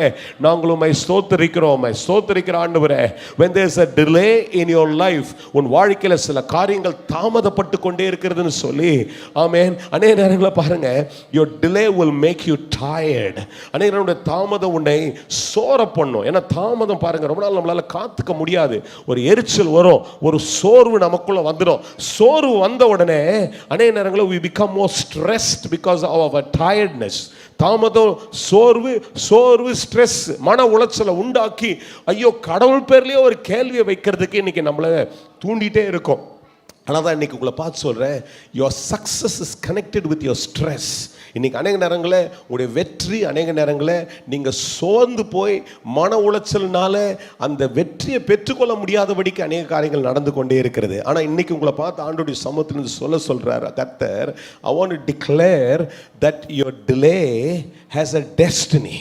நாங்களும் உம்மை ஸ்தோத்திரிக்கிறோம், உம்மை ஸ்தோத்திரிக்கிற ஆண்டவரே. when there is a delay in your life, உன் வாழ்க்கையில சில காரியங்கள் தாமதப்பட்டு கொண்டே இருக்கிறதுன்னு சொல்லி, ஆமென். அநேக நேரங்களில் பாருங்க, your delay will make you tired. அநேக நேரங்களில் தாமதம் உன்னை சோர பண்ணும். ஏன்னா தாமதம் பாருங்க ரொம்ப நாள் நம்மளால காத்துக்க முடியாது. ஒரு எரிச்சல் வரும், ஒரு சோர்வு நமக்குள்ள வந்துடும். சோர்வு வந்த உடனே அநேக நேரங்களில் we become more stressed because of our tiredness. தாமதம் சோர்வு ஸ்ட்ரெஸ் மன உளைச்சலை உண்டாக்கி ஐயோ கடவுள் பேர்லயே ஒரு கேள்வியை வைக்கிறதுக்கு இன்னைக்கு நம்மளை தூண்டிட்டே இருக்கும். ஆனால் தான் இன்னைக்கு உங்களை பார்த்து சொல்கிறேன், your success is connected with your stress. இன்னைக்கு அநேக நேரங்களில் உங்களுடைய வெற்றி அநேக நேரங்களில் நீங்கள் சோர்ந்து போய் மன உளைச்சல்னால அந்த வெற்றியை பெற்றுக்கொள்ள முடியாதபடிக்கு அநேக காரியங்கள் நடந்து கொண்டே இருக்கிறது. ஆனால் இன்னைக்கு உங்களை பார்த்து ஆண்டவருடைய சமூகத்திலிருந்து சொல்கிறார் கர்த்தர், I want to declare that your delay has a destiny.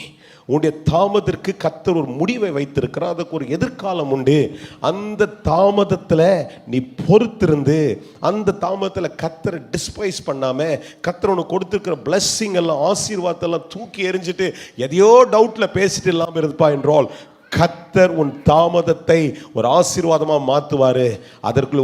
உன்னுடைய தாமதத்திற்கு கர்த்தர் ஒரு முடிவை வைத்திருக்கிறார், அதுக்கு ஒரு எதிர்காலம் உண்டு. அந்த தாமதத்தில் நீ பொறுத்திருந்து அந்த தாமதத்தில் கர்த்தரை டிஸ்பைஸ் பண்ணாம கர்த்தர் உனக்கு கொடுத்திருக்கிற பிளஸ்ஸிங் எல்லாம் ஆசீர்வாதத்தெல்லாம் தூக்கி எறிஞ்சிட்டு எதையோ டவுட்டில் பேசிட்டு இல்லாமல் இருப்பா என்றால் கர்த்தர் உன் தாமதத்தை ஒரு ஆசீர்வாதமாக மாற்றுவார். அதற்குள்ள